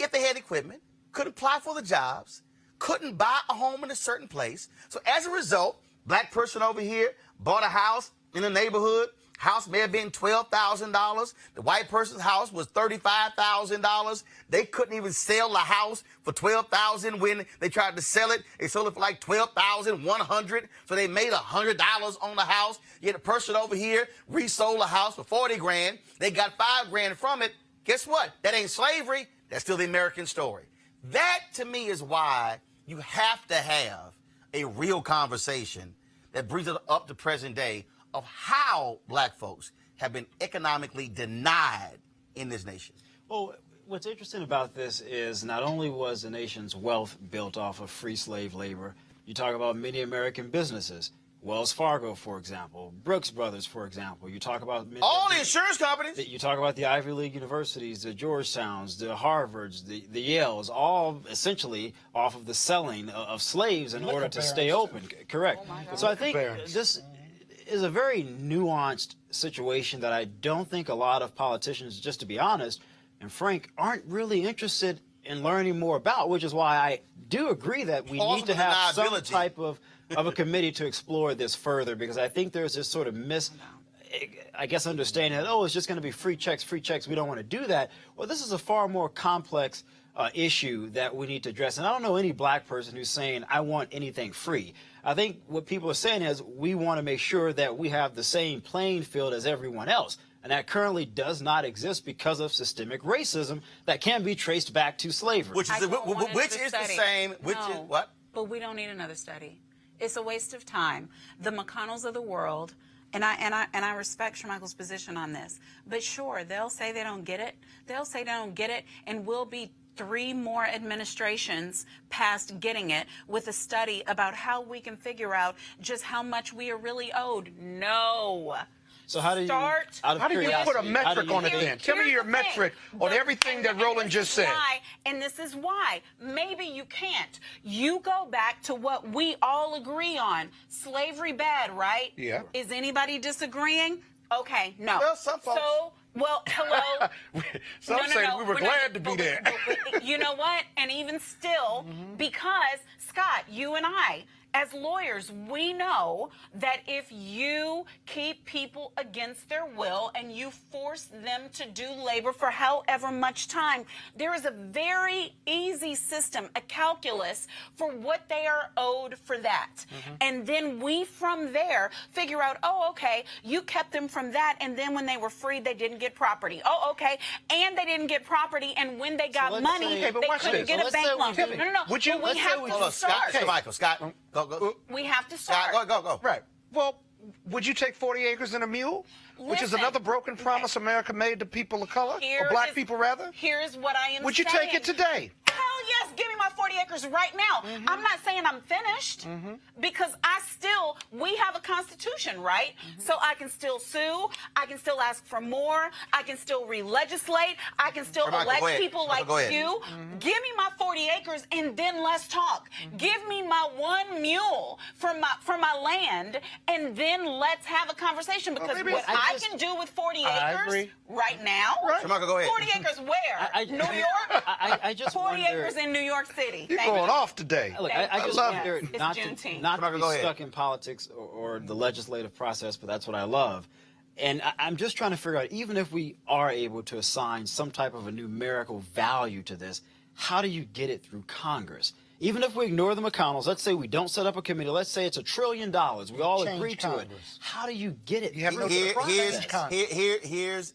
if they had equipment, couldn't apply for the jobs, couldn't buy a home in a certain place. So as a result, black person over here bought a house in the neighborhood. House may have been $12,000. The white person's house was $35,000. They couldn't even sell the house for $12,000 when they tried to sell it. They sold it for like $12,100. So they made $100 on the house. Yet the person over here resold the house for $40,000. They got $5,000 from it. Guess what? That ain't slavery. That's still the American story. That to me is why you have to have a real conversation that brings it up to present day of how black folks have been economically denied in this nation. Well, what's interesting about this is not only was the nation's wealth built off of free slave labor, you talk about many American businesses, Wells Fargo, for example, Brooks Brothers, for example. You talk about all the insurance companies. You talk about the Ivy League universities, the Georgetowns, the Harvards, the Yales, all essentially off of the selling of slaves in order to stay open. Correct. So I think this is a very nuanced situation that I don't think a lot of politicians, just to be honest and frank, aren't really interested in learning more about, which is why I do agree that we need to have some type of a committee to explore this further, because I think there's this sort of understanding that, oh, it's just going to be free checks, we don't want to do that. Well, this is a far more complex issue that we need to address. And I don't know any black person who's saying, I want anything free. I think what people are saying is we want to make sure that we have the same playing field as everyone else. And that currently does not exist because of systemic racism that can be traced back to slavery. Which is the same, is what? But we don't need another study. It's a waste of time. The McConnells of the world, and I respect Shermichael's position on this, but sure, they'll say they don't get it. They'll say they don't get it, and we'll be 3 more administrations past getting it with a study about how we can figure out just how much we are really owed. No. So how do you put a metric on it then? Tell me your metric on everything that Roland just said. And this is why. Maybe you can't. You go back to what we all agree on. Slavery bad, right? Yeah. Is anybody disagreeing? Okay, no. Well, some folks. Well, hello. Some say we were glad to be there. You know what? And even still, because, Scott, you and I, as lawyers, we know that if you keep people against their will and you force them to do labor for however much time, there is a very easy system, a calculus for what they are owed for that. And then we, from there, figure out, oh, okay, you kept them from that, and then when they were freed, they didn't get property. Oh, okay, and they didn't get property, and when they got money, they couldn't get a bank loan. No. Would you? We have to start. Scott, go. We have to start. Go. Right. Well, would you take 40 acres and a mule? Which is another broken promise America made to people of color, or black people rather? Here's what I am saying. Would you take it today? Hell yes, give me my my 40 acres right now. I'm not saying I'm finished because we have a constitution, right? So I can still sue. I can still ask for more. I can still re-legislate. I can still elect people like you. Give me my 40 acres and then let's talk. Give me my 1 mule for my land and then let's have a conversation because what I can do with 40 acres right now. Right. Marco, go ahead. 40 acres where? New York? I just 40 wonder, acres in New York City. You're going off today. Look, I just wonder not to be ahead. stuck in politics or the legislative process, but that's what I love. And I'm just trying to figure out, even if we are able to assign some type of a numerical value to this, how do you get it through Congress? Even if we ignore the McConnells, let's say we don't set up a committee, let's say it's $1 trillion, we all agree to it. How do you get it? Here's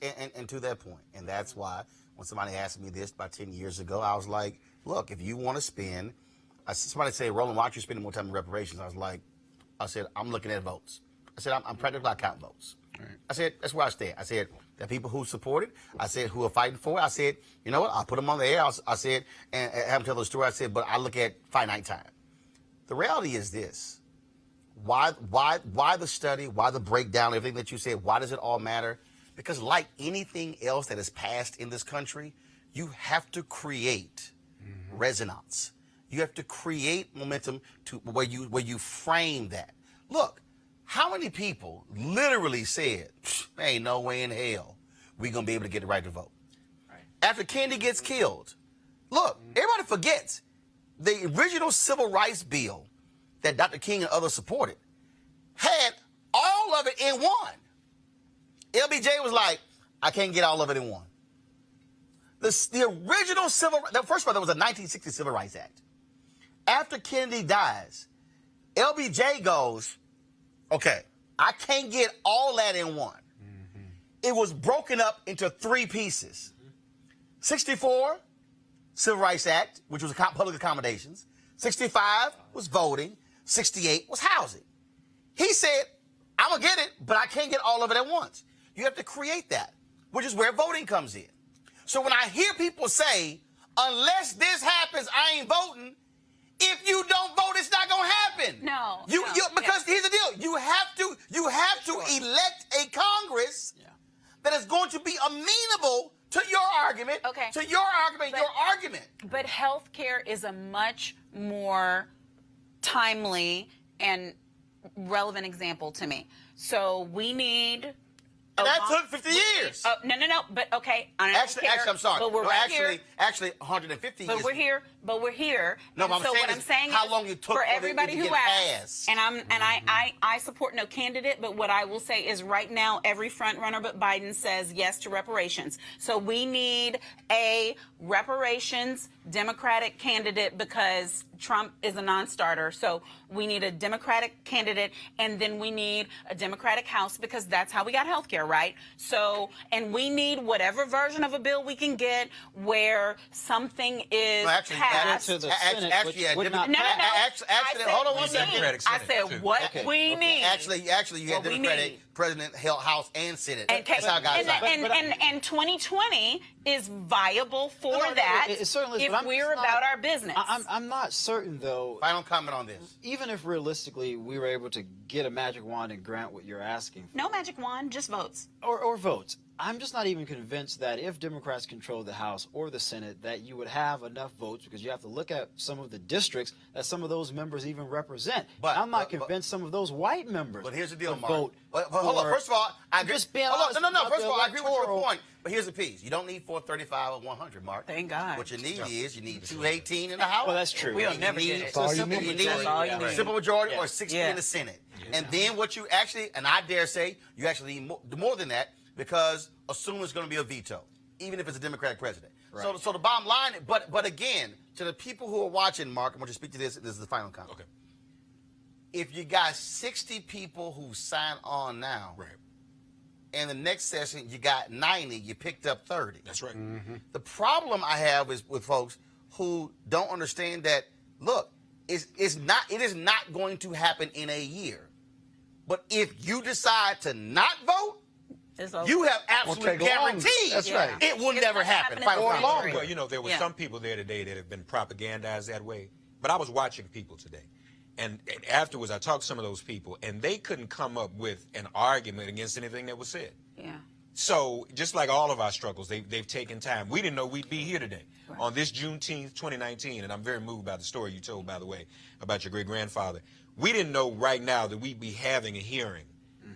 and to that point, and that's why when somebody asked me this about 10 years ago, I was like, look, if you want to spend, somebody say, Roland, why aren't you spending more time in reparations? I said, I'm looking at votes. I said, I'm practically not counting votes. Right. I said, that's where I stand. I said, there are people who support it. I said, who are fighting for it. I said, you know what? I'll put them on the air. I said, and have them tell the story. I said, but I look at finite time. The reality is this. Why the study? Why the breakdown? Everything that you said, why does it all matter? Because like anything else that is passed in this country, you have to create resonance. You have to create momentum to where you frame that. Look, how many people literally said, ain't no way in hell we're going to be able to get the right to vote? Right. After Kennedy gets killed, look, everybody forgets the original civil rights bill that Dr. King and others supported had all of it in one. LBJ was like, I can't get all of it in one. The original civil rights, first of all, there was a 1960 Civil Rights Act. After Kennedy dies, LBJ goes, okay, I can't get all that in one. It was broken up into 3 pieces. 64, Civil Rights Act, which was public accommodations. 65 was voting. 68 was housing. He said, I'm going to get it, but I can't get all of it at once. You have to create that, which is where voting comes in. So when I hear people say, unless this happens, I ain't voting, if you don't vote, it's not going to happen. No. Because here's the deal. You have to elect a Congress that is going to be amenable to your argument, your argument. But health care is a much more timely and relevant example to me. So we need... And that took 50 years. No. But okay. Actually, I'm sorry. But we're actually, 150 years. But we're here. No, but what I'm saying how is long it took for everybody to who get asks, passed. I support no candidate. But what I will say is, right now, every front runner but Biden says yes to reparations. So we need a reparations Democratic candidate because Trump is a non-starter. So we need a Democratic candidate, and then we need a Democratic House because that's how we got health care, right? So, and we need whatever version of a bill we can get where something is passed. To the Senate, hold on one second. I said what we need. Actually, you had Democratic President, House, and Senate. That's how guys and 2020 is viable for that it certainly is, if we're about our business. I'm not certain, though. Final comment on this. Even if realistically we were able to get a magic wand and grant what you're asking for. No magic wand, just votes. Or votes. I'm just not even convinced that if Democrats control the House or the Senate, that you would have enough votes, because you have to look at some of the districts that some of those members even represent. But I'm not convinced some of those white members. But here's the deal, Mark. Vote. Hold on. First of all, I agree. Just being honest. No. First of all, I agree with your point. But here's the piece. You don't need 435 or 100, Mark. Thank God. What you need is 218 in the House. Well, that's true. We'll never get it. You need a simple majority or 60 in the Senate. And then what you actually, and I dare say, you actually need more than that, because assume it's going to be a veto, even if it's a Democratic president. Right. So the bottom line, but again, to the people who are watching, Mark, I want you to speak to this. This is the final comment. Okay. If you got 60 people who sign on now, right, and the next session you got 90, you picked up 30. That's right. The problem I have is with folks who don't understand that, look, it is not going to happen in a year. But if you decide to not vote, It's over. You have absolutely take long. guaranteed That's right. it will It's never gonna happen. happen Final in comment. February. Well, you know, there were Yeah. some people there today that have been propagandized that way. But I was watching people today. And afterwards, I talked to some of those people, and they couldn't come up with an argument against anything that was said. Yeah. So just like all of our struggles, they've taken time. We didn't know we'd be here today on this Juneteenth 2019, and I'm very moved by the story you told, by the way, about your great-grandfather. We didn't know right now that we'd be having a hearing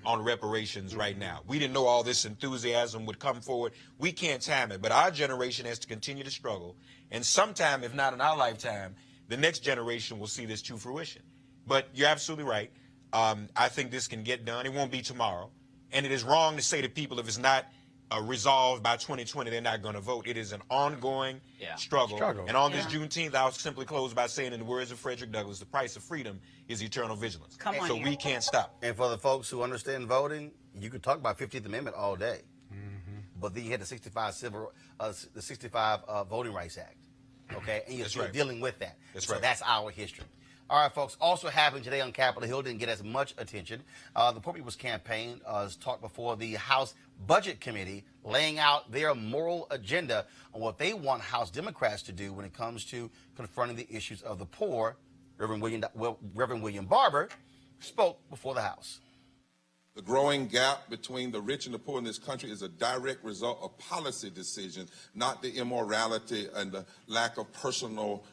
on reparations right now. We didn't know all this enthusiasm would come forward. We can't time it, but our generation has to continue to struggle, and sometime, if not in our lifetime, the next generation will see this to fruition. But you're absolutely right. I think this can get done. It won't be tomorrow. And it is wrong to say to people, if it's not resolved by 2020, they're not going to vote. It is an ongoing struggle. And on this Juneteenth, I'll simply close by saying, in the words of Frederick Douglass, the price of freedom is eternal vigilance. So we can't stop. And for the folks who understand voting, you could talk about 15th Amendment all day. But then you had the 65 Voting Rights Act. Okay? And you're still dealing with that. So that's our history. All right, folks. Also happening today on Capitol Hill, didn't get as much attention. The Poor People's Campaign has talked before the House Budget Committee, laying out their moral agenda on what they want House Democrats to do when it comes to confronting the issues of the poor. Reverend William Barber spoke before the House. The growing gap between the rich and the poor in this country is a direct result of policy decisions, not the immorality and the lack of personal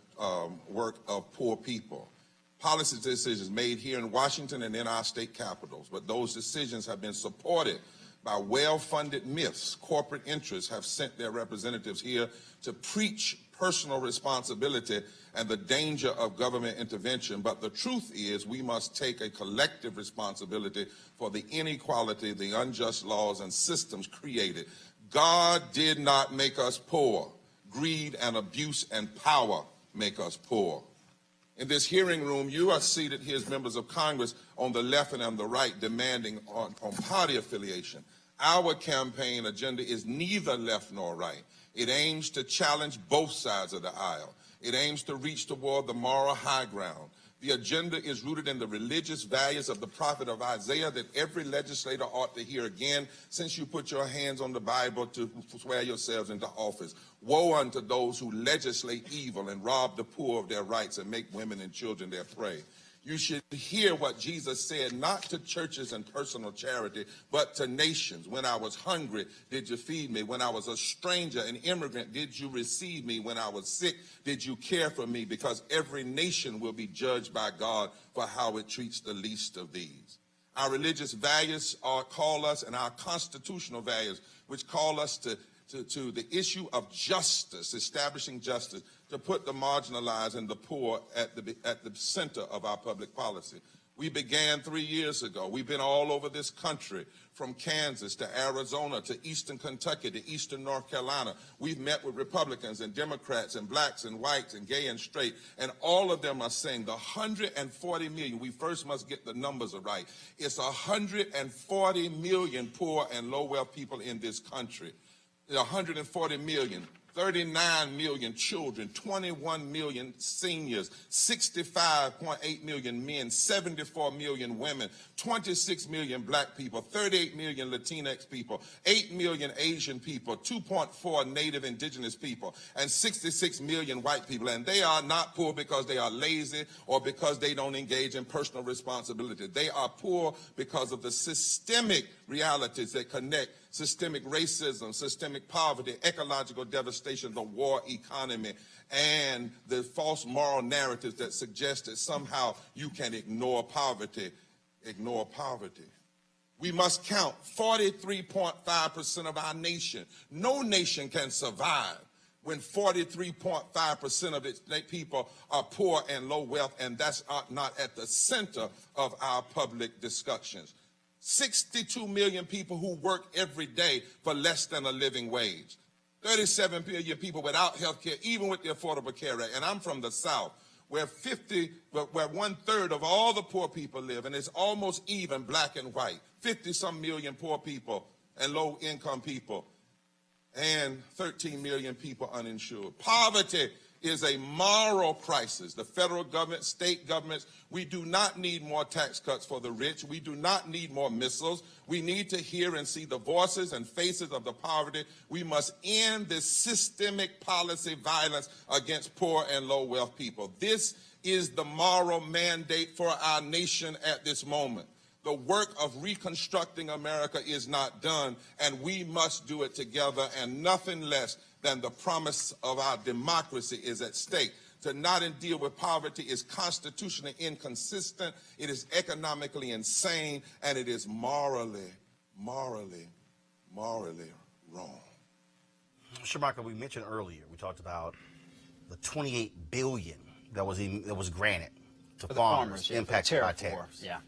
work of poor people. Policy decisions made here in Washington and in our state capitals, but those decisions have been supported by well-funded myths. Corporate interests have sent their representatives here to preach personal responsibility and the danger of government intervention. But the truth is, we must take a collective responsibility for the inequality, the unjust laws and systems created. God did not make us poor. Greed and abuse and power make us poor. In this hearing room, you are seated here as members of Congress on the left and on the right, demanding on party affiliation. Our campaign agenda is neither left nor right. It aims to challenge both sides of the aisle. It aims to reach toward the moral high ground. The agenda is rooted in the religious values of the prophet of Isaiah that every legislator ought to hear again, since you put your hands on the Bible to swear yourselves into office. Woe unto those who legislate evil and rob the poor of their rights and make women and children their prey. You should hear what Jesus said, not to churches and personal charity, but to nations. When I was hungry, did you feed me? When I was a stranger, an immigrant, did you receive me? When I was sick, did you care for me? Because every nation will be judged by God for how it treats the least of these. Our religious values call us, and our constitutional values, which call us to the issue of justice, establishing justice, to put the marginalized and the poor at the center of our public policy. We began 3 years ago. We've been all over this country, from Kansas to Arizona to eastern Kentucky to eastern North Carolina. We've met with Republicans and Democrats and blacks and whites and gay and straight, and all of them are saying the 140 million, we first must get the numbers right. It's 140 million poor and low-wealth people in this country. 140 million. 39 million children, 21 million seniors, 65.8 million men, 74 million women, 26 million black people, 38 million Latinx people, 8 million Asian people, 2.4 native indigenous people, and 66 million white people. And they are not poor because they are lazy or because they don't engage in personal responsibility. They are poor because of the systemic realities that connect systemic racism, systemic poverty, ecological devastation, the war economy, and the false moral narratives that suggest that somehow you can ignore poverty. Ignore poverty. We must count 43.5% of our nation. No nation can survive when 43.5% of its people are poor and low wealth, and that's not at the center of our public discussions. 62 million people who work every day for less than a living wage. 37 million people without health care, even with the Affordable Care Act. And I'm from the South, where 1/3 of all the poor people live, and it's almost even black and white. 50-some million poor people and low-income people, and 13 million people uninsured. Poverty is a moral crisis. The federal government, state governments, we do not need more tax cuts for the rich. We do not need more missiles. We need to hear and see the voices and faces of the poverty. We must end this systemic policy violence against poor and low wealth people. This is the moral mandate for our nation at this moment. The work of reconstructing America is not done, and we must do it together, and nothing less than the promise of our democracy is at stake. To not deal with poverty is constitutionally inconsistent, it is economically insane, and it is morally wrong. Mr. Michael, we mentioned earlier, we talked about the $28 billion that was granted to farmers impacted by tariffs. Yeah.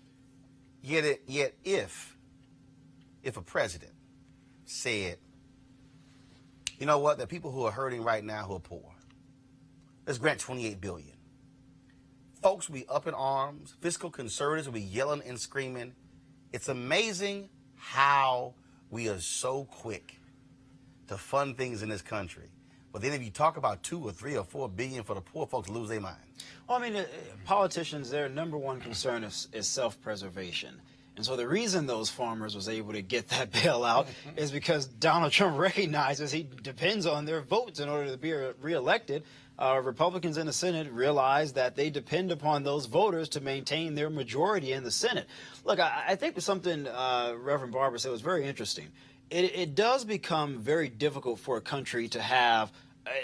Yet if a president said, you know what, the people who are hurting right now who are poor, let's grant $28 billion. Folks will be up in arms. Fiscal conservatives will be yelling and screaming. It's amazing how we are so quick to fund things in this country. But then if you talk about $2 or $3 or $4 billion for the poor, folks lose their mind. Well, I mean, politicians, their number one concern is self-preservation. And so the reason those farmers was able to get that bailout is because Donald Trump recognizes he depends on their votes in order to be reelected. Republicans in the Senate realize that they depend upon those voters to maintain their majority in the Senate. Look, I think something Reverend Barber said was very interesting. It does become very difficult for a country to have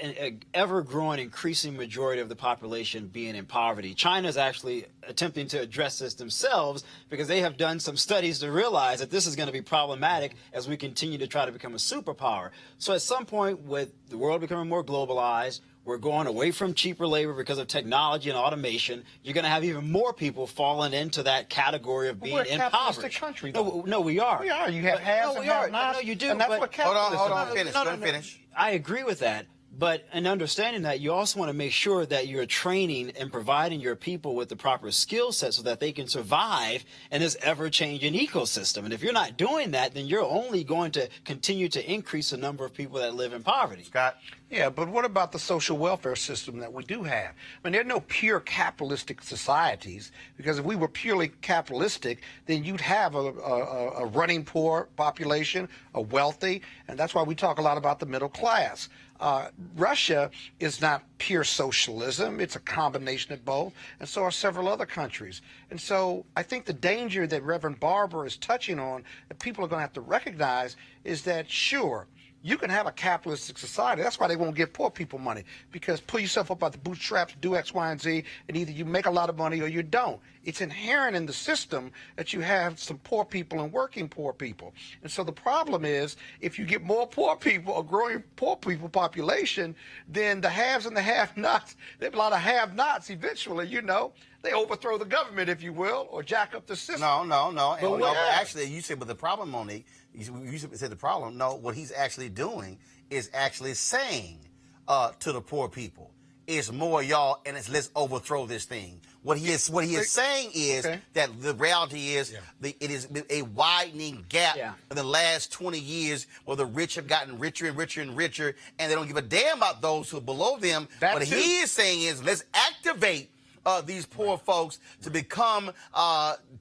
an ever-growing, increasing majority of the population being in poverty. China is actually attempting to address this themselves because they have done some studies to realize that this is going to be problematic as we continue to try to become a superpower. So at some point, with the world becoming more globalized, we're going away from cheaper labor because of technology and automation. You're going to have even more people falling into that category of being impoverished. Country, no, we are. We are. You have haves and have-nots. No, you do. And that's what capitalism Hold on, finish. I agree with that. But in understanding that, you also want to make sure that you're training and providing your people with the proper skill set so that they can survive in this ever-changing ecosystem. And if you're not doing that, then you're only going to continue to increase the number of people that live in poverty. Scott? Yeah, but what about the social welfare system that we do have? I mean, there are no pure capitalistic societies, because if we were purely capitalistic, then you'd have a running poor population, a wealthy, and that's why we talk a lot about the middle class. Russia is not pure socialism. It's a combination of both, and so are several other countries. And so I think the danger that Reverend Barber is touching on that people are going to have to recognize is that, sure, you can have a capitalistic society. That's why they won't give poor people money, because pull yourself up by the bootstraps, do X, Y, and Z, and either you make a lot of money or you don't. It's inherent in the system that you have some poor people and working poor people. And so the problem is, if you get more poor people, a growing poor people population, then the haves and the have-nots, there's a lot of have-nots eventually, you know. They overthrow the government, if you will, or jack up the system. No. But Actually, you said, but the problem, Monique, you said the problem. No, what he's actually doing is actually saying to the poor people, it's more y'all, and it's let's overthrow this thing. What he is saying is that the reality is it is a widening gap in the last 20 years where the rich have gotten richer and richer and richer, and they don't give a damn about those who are below them. What he is saying is let's activate these poor folks to become,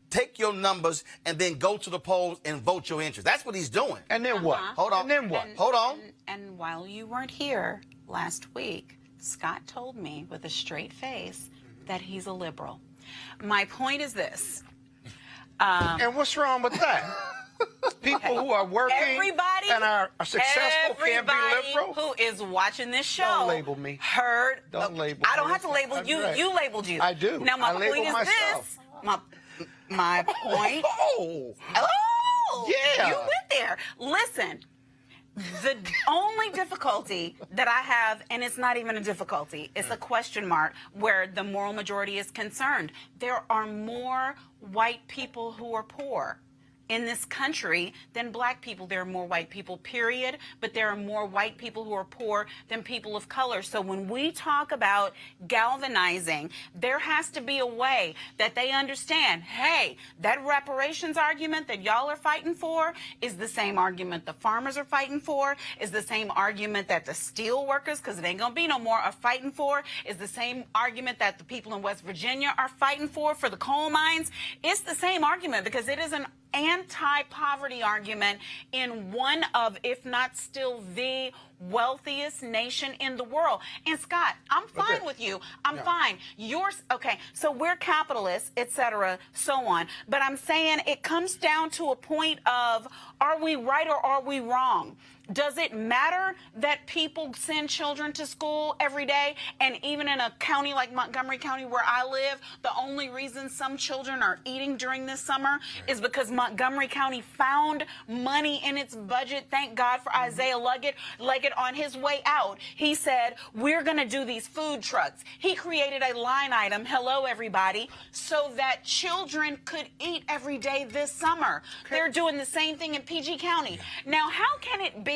take your numbers and then go to the polls and vote your interest. That's what he's doing. And then what? Hold on. And then what? Hold on. And while you weren't here last week, Scott told me with a straight face that he's a liberal. My point is this. And what's wrong with that? People who are working and are successful can't be liberal. Who is watching this show? Don't label me. Heard? Don't label. I don't have to label you. Right. You labeled you. I do. Now my point is myself. this. My point. Oh, yeah. You went there. Listen. The only difficulty that I have, and it's not even a difficulty, it's a question mark where the moral majority is concerned. There are more white people who are poor in this country than black people. There are more white people, period, but there are more white people who are poor than people of color. So when we talk about galvanizing, there has to be a way that they understand, hey, that reparations argument that y'all are fighting for is the same argument the farmers are fighting for, is the same argument that the steel workers, because it ain't gonna be no more, are fighting for, is the same argument that the people in West Virginia are fighting for the coal mines. It's the same argument because it is an anti-poverty argument in one of, if not still the wealthiest nation in the world. And Scott, I'm fine with you. I'm fine. Okay, so we're capitalists, etc., so on. But I'm saying it comes down to a point of, are we right or are we wrong? Does it matter that people send children to school every day? And even in a county like Montgomery County where I live, the only reason some children are eating during this summer is because Montgomery County found money in its budget. Thank God for Isaiah Leggett on his way out. He said, we're going to do these food trucks. He created a line item, hello everybody, so that children could eat every day this summer. They're doing the same thing in PG County. Now, how can it be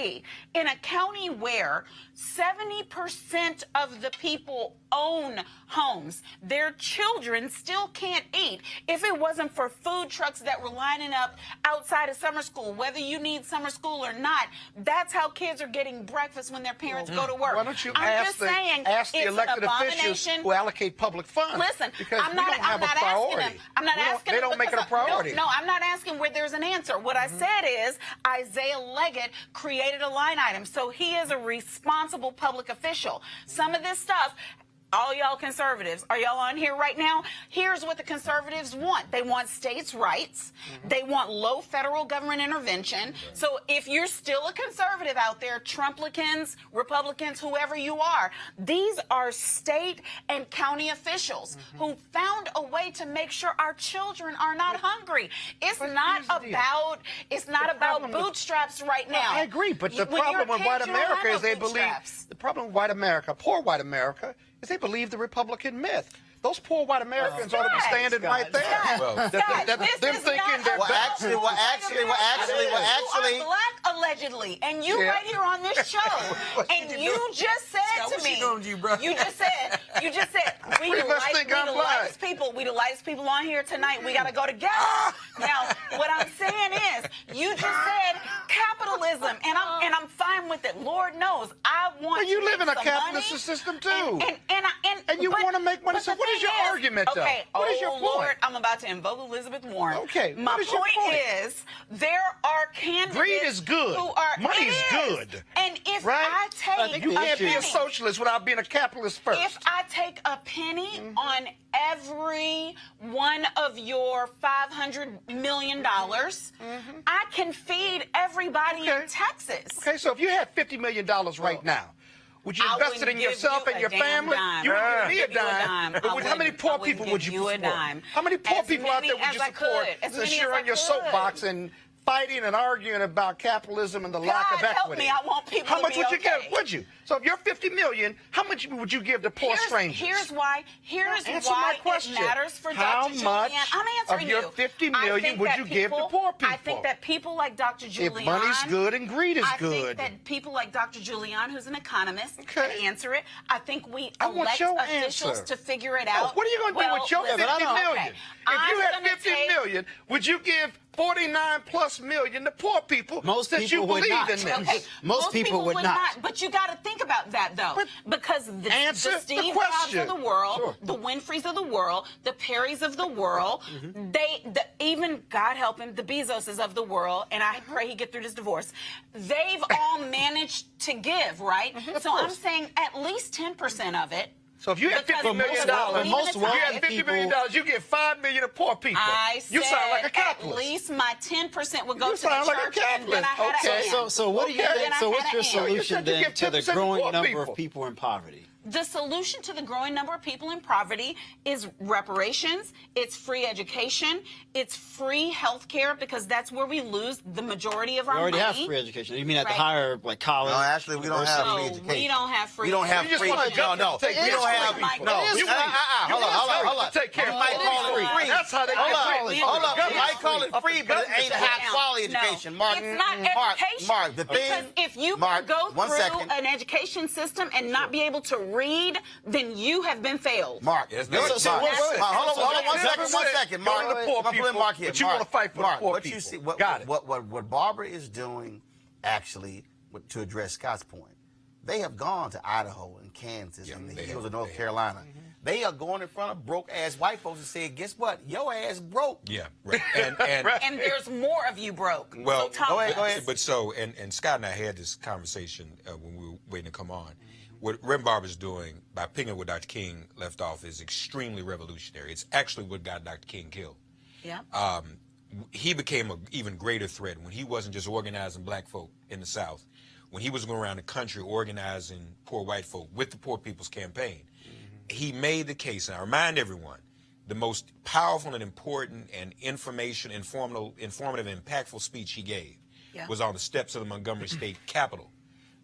in a county where 70% of the people own homes, their children still can't eat? If it wasn't for food trucks that were lining up outside of summer school, whether you need summer school or not, that's how kids are getting breakfast when their parents go to work. Why don't you ask the elected officials who allocate public funds? Listen, because I'm not asking them. I'm not asking them. They don't make it a priority. No, I'm not asking where there's an answer. What I said is Isaiah Leggett created a line item, so he is a responsible public official. Some of this stuff, all y'all conservatives, are y'all on here right now? Here's what the conservatives want. They want states' rights. They want low federal government intervention. So if you're still a conservative out there, Trumplicans, Republicans, whoever you are, these are state and county officials who found a way to make sure our children are not hungry. It's not about bootstraps right now. I agree, but the problem with white America is they believe, the problem with white America, poor white America, is they believe the Republican myth. Those poor white Americans ought to be standing right there. Them thinking they're actually, you are black allegedly, and you right here on this show, and you just said to me, you just said, we the lightest people on here tonight. We got to go together. Now, what I'm saying is, you just said capitalism, and I'm fine with it. Lord knows, I want. But you live in a capitalist system too, and you want to make money. So what is your argument, though? Okay, what is your point? Lord, I'm about to invoke Elizabeth Warren. Okay, my point is, there are candidates. Greed is good. Who are, money is good. And if right? I take you can't be a socialist without being a capitalist first. If I take a penny on every one of your $500 million, I can feed everybody in Texas. Okay, so if you had $50 million right now, would you invest it in yourself and your family? You wouldn't give me a dime. But how many poor people would you support? How many poor people out there would you support since you're on your soapbox and fighting and arguing about capitalism and the lack of equity? Help me, I want people how much to be would you give? Would you? So if you're $50 million, how much would you give to poor strangers? Here's why my question. It matters for how Dr. much Julian. I'm answering of your $50 million would you give to poor people? I think that people like Dr. Julian. If money's good and greed is good. I think that people like Dr. Julian, who's an economist, can answer it. I think we elect officials to figure it out. What are you going to do with your $50 million? If you had $50 million, would you give 49+ million to poor people? Most people would not. Okay. Most people would not. But you got to think about that, though, because the Steve Jobs of the world, the Winfreys of the world, the Perrys of the world, even, God help him, the Bezoses of the world, and I pray he get through this divorce, they've all managed to give, right? So I'm saying at least 10% of it. So if you had $50 million, you give $5 million to poor people. You sound like a capitalist. At least my 10% would go to the church. Like a capitalist. So what do you think? So what's your solution then to the growing number of people in poverty? The solution to the growing number of people in poverty is reparations, it's free education, it's free health care, because that's where we lose the majority of our money. We already have free education. You mean at the higher, like, college? No, actually, we don't have free education. We don't have free We don't have free education. No. We don't have. No. hold on. Take care. You might call it free. That's how they Hold up. You might call it free, but it ain't high quality education, Mark. It's not education. Mark, the thing. Because if you Mark, go one through second. an education system and not be able to read, then you have been failed. Mark, Yes, hold on one second. Mark, Go to the poor people, Mark here. but you want to fight for the poor what people. You see, Got it. What Barbara is doing, actually, to address Scott's point, they have gone to Idaho and Kansas and the hills of North Carolina. They are going in front of broke-ass white folks and saying, guess what? Your ass broke. Yeah, right. And there's more of you broke. Well, so go ahead. But so, and Scott and I had this conversation when we were waiting to come on. What Reverend Barber's doing by picking up where Dr. King left off is extremely revolutionary. It's actually what got Dr. King killed. Yeah. He became an even greater threat when he wasn't just organizing black folk in the South, when he was going around the country organizing poor white folk with the Poor People's Campaign. He made the case, and I remind everyone, the most powerful and important and informative, impactful speech he gave was on the steps of the Montgomery State Capitol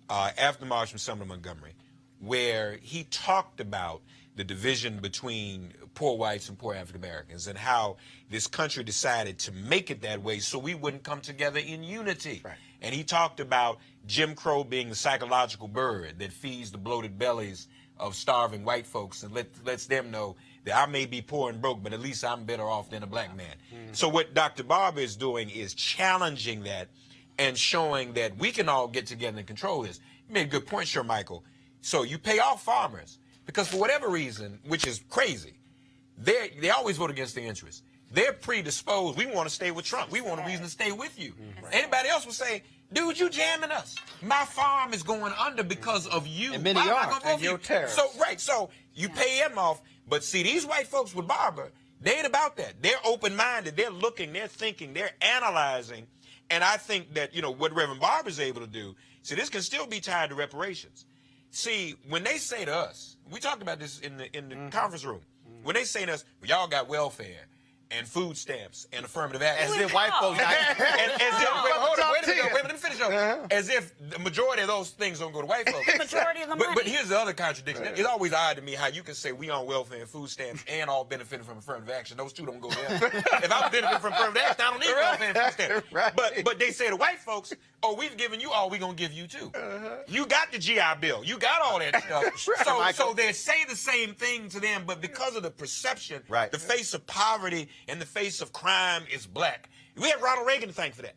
after the March from Sumner to Montgomery, where he talked about the division between poor whites and poor African Americans and how this country decided to make it that way so we wouldn't come together in unity. Right. And he talked about Jim Crow being the psychological bird that feeds the bloated bellies of starving white folks and lets them know that I may be poor and broke, but at least I'm better off than a black man. So what Dr. Barber is doing is challenging that and showing that we can all get together and control this. You made a good point, Sir Michael. So you pay off farmers because for whatever reason, which is crazy, they always vote against their interests. They're predisposed. We want to stay with Trump. We want a reason to stay with you. Anybody else would say, dude, you jamming us. My farm is going under because of you. And many are. And your tariffs. So you pay them off. But see, these white folks with Barber, they ain't about that. They're open-minded. They're looking. They're thinking. They're analyzing. And I think that, what Reverend Barber's able to do, see, this can still be tied to reparations. See, when they say to us, we talked about this in the conference room, when they say to us, well, y'all got welfare and food stamps and affirmative action. As if white folks let me finish though. As if the majority of those things don't go to white folks. The majority of the money. But here's the other contradiction. It's always odd to me how you can say we on welfare and food stamps and all benefiting from affirmative action. Those two don't go together. If I'm benefiting from affirmative action, I don't need welfare and food stamps. But they say to white folks, oh, we've given you all, we're going to give you too. You got the GI Bill. You got all that stuff. So they say the same thing to them, but because of the perception, the face of poverty and the face of crime is black. We have Ronald Reagan to thank for that.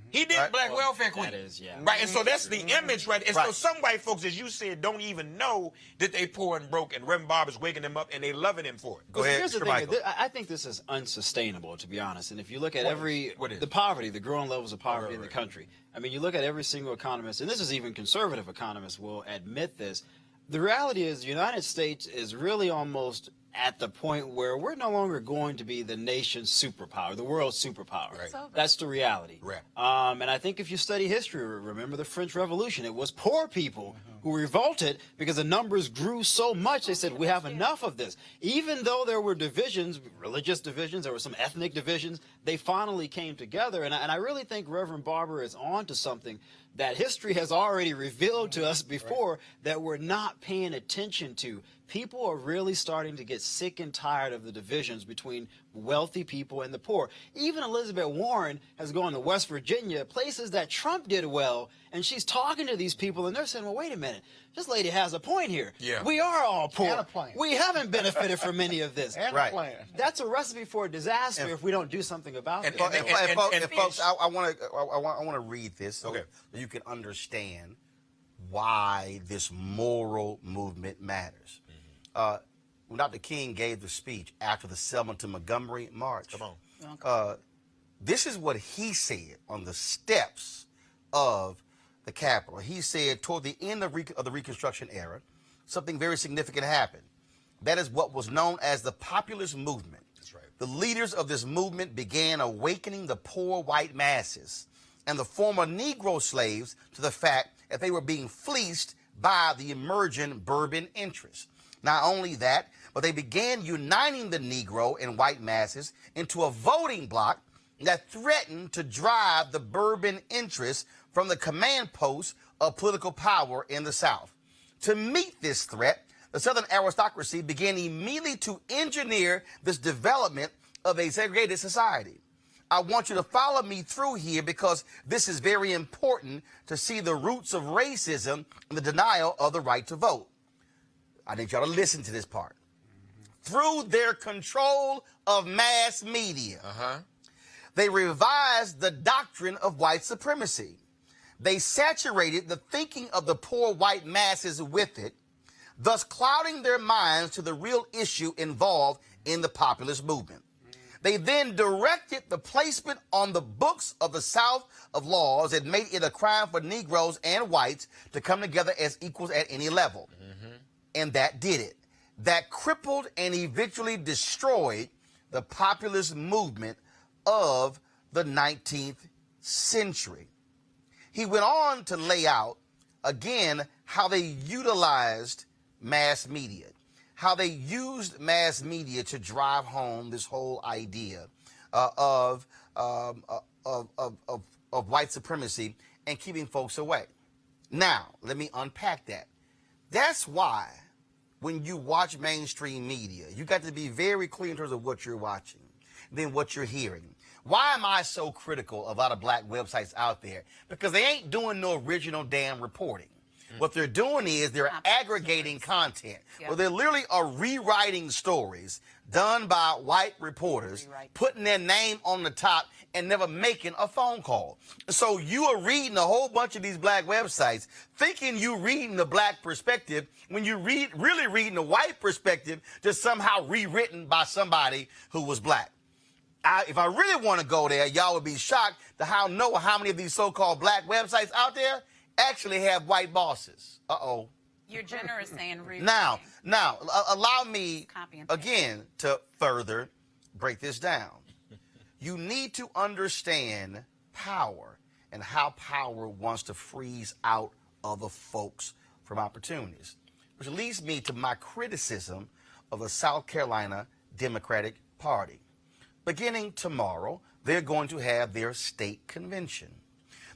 He did black welfare queen. That is, right, and so that's the image, right? And so some white folks, as you said, don't even know that they poor and broke, and Reverend Barber's waking them up, and they loving him for it. Go ahead, here's the thing. I think this is unsustainable, to be honest. And if you look at the poverty, the growing levels of poverty in the country, I mean, you look at every single economist, and this is even conservative economists will admit this. The reality is the United States is really almost at the point where we're no longer going to be the nation's superpower, the world's superpower. Right. That's the reality. Right. And I think if you study history, remember the French Revolution, it was poor people who revolted because the numbers grew so much. They said, we have enough of this. Even though there were divisions, religious divisions, there were some ethnic divisions, they finally came together. And I really think Reverend Barber is on to something that history has already revealed to us before that we're not paying attention to. People are really starting to get sick and tired of the divisions between wealthy people and the poor. Even Elizabeth Warren has gone to West Virginia, places that Trump did well, and she's talking to these people, and they're saying, well, wait a minute, this lady has a point here. Yeah. We are all poor. And a plan. We haven't benefited from any of this. And a plan. That's a recipe for a disaster if we don't do something about it. Folks, I want to read this so you can understand why this moral movement matters. When Dr. King gave the speech after the Selma to Montgomery march, this is what he said on the steps of the Capitol. He said toward the end of the Reconstruction era, something very significant happened. That is what was known as the populist movement. That's right. The leaders of this movement began awakening the poor white masses and the former Negro slaves to the fact that they were being fleeced by the emerging Bourbon interests. Not only that, but they began uniting the Negro and white masses into a voting bloc that threatened to drive the Bourbon interests from the command post of political power in the South. To meet this threat, the Southern aristocracy began immediately to engineer this development of a segregated society. I want you to follow me through here because this is very important to see the roots of racism and the denial of the right to vote. I need y'all to listen to this part. Through their control of mass media, they revised the doctrine of white supremacy. They saturated the thinking of the poor white masses with it, thus clouding their minds to the real issue involved in the populist movement. They then directed the placement on the books of the South of laws that made it a crime for Negroes and whites to come together as equals at any level. And that did it. That crippled and eventually destroyed the populist movement of the 19th century. He went on to lay out, again, how they utilized mass media, how they used mass media to drive home this whole idea of white supremacy and keeping folks away. Now, let me unpack that. That's why when you watch mainstream media, you got to be very clear in terms of what you're watching, then what you're hearing. Why am I so critical of a lot of black websites out there? Because they ain't doing no original damn reporting. What they're doing is they're aggregating content. Well, they literally are rewriting stories done by white reporters, putting their name on the top and never making a phone call. So you are reading a whole bunch of these black websites thinking you're reading the black perspective when you really reading the white perspective just somehow rewritten by somebody who was black. If I really want to go there, y'all would be shocked to how many of these so-called black websites out there actually have white bosses. Uh-oh. You're generous saying real. Now, allow me again to further break this down. You need to understand power and how power wants to freeze out other folks from opportunities, which leads me to my criticism of the South Carolina Democratic Party. Beginning tomorrow, they're going to have their state convention.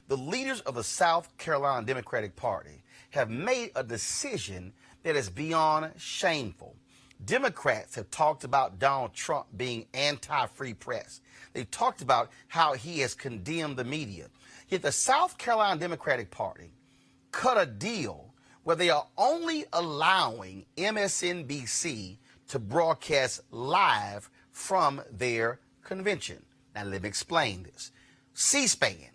The leaders of the South Carolina Democratic Party have made a decision that is beyond shameful. Democrats have talked about Donald Trump being anti-free press. They've talked about how he has condemned the media. Yet the South Carolina Democratic Party cut a deal where they are only allowing MSNBC to broadcast live from their convention. Now, let me explain this. C-SPAN,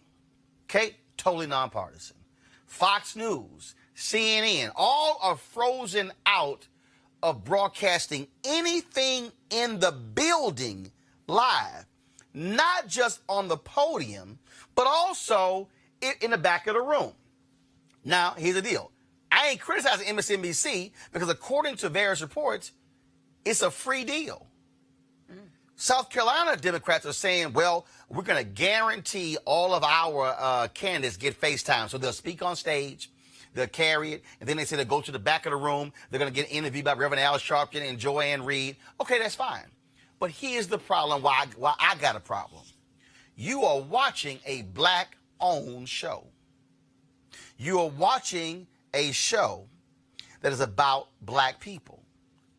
okay, totally nonpartisan. Fox News, CNN, all are frozen out of broadcasting anything in the building live, not just on the podium, but also in the back of the room. Now, here's the deal. I ain't criticizing MSNBC because according to various reports, it's a free deal. South Carolina Democrats are saying, well, we're going to guarantee all of our candidates get FaceTime. So they'll speak on stage, they'll carry it, and then they say they'll go to the back of the room. They're going to get interviewed by Reverend Al Sharpton and Joanne Reed. Okay, that's fine. But here's the problem, why I got a problem. You are watching a black-owned show. You are watching a show that is about black people.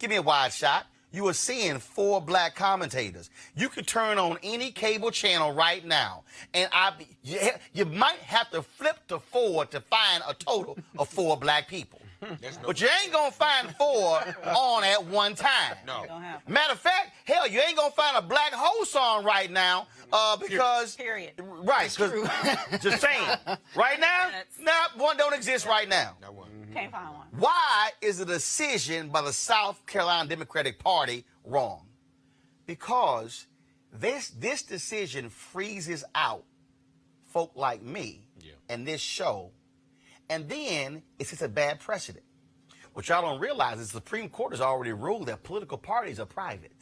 Give me a wide shot. You are seeing 4 black commentators. You could turn on any cable channel right now, and you might have to flip to 4 to find a total of 4 black people. But you ain't going to find 4 on at one time. No. Matter of fact, hell, you ain't going to find a black host on right now because... Period. Right. Just saying. Right now, one don't exist right now. Not one. Can't find one. Why is the decision by the South Carolina Democratic Party wrong? Because this decision freezes out folk like me and this show, and then it sets a bad precedent. What y'all don't realize is the Supreme Court has already ruled that political parties are private.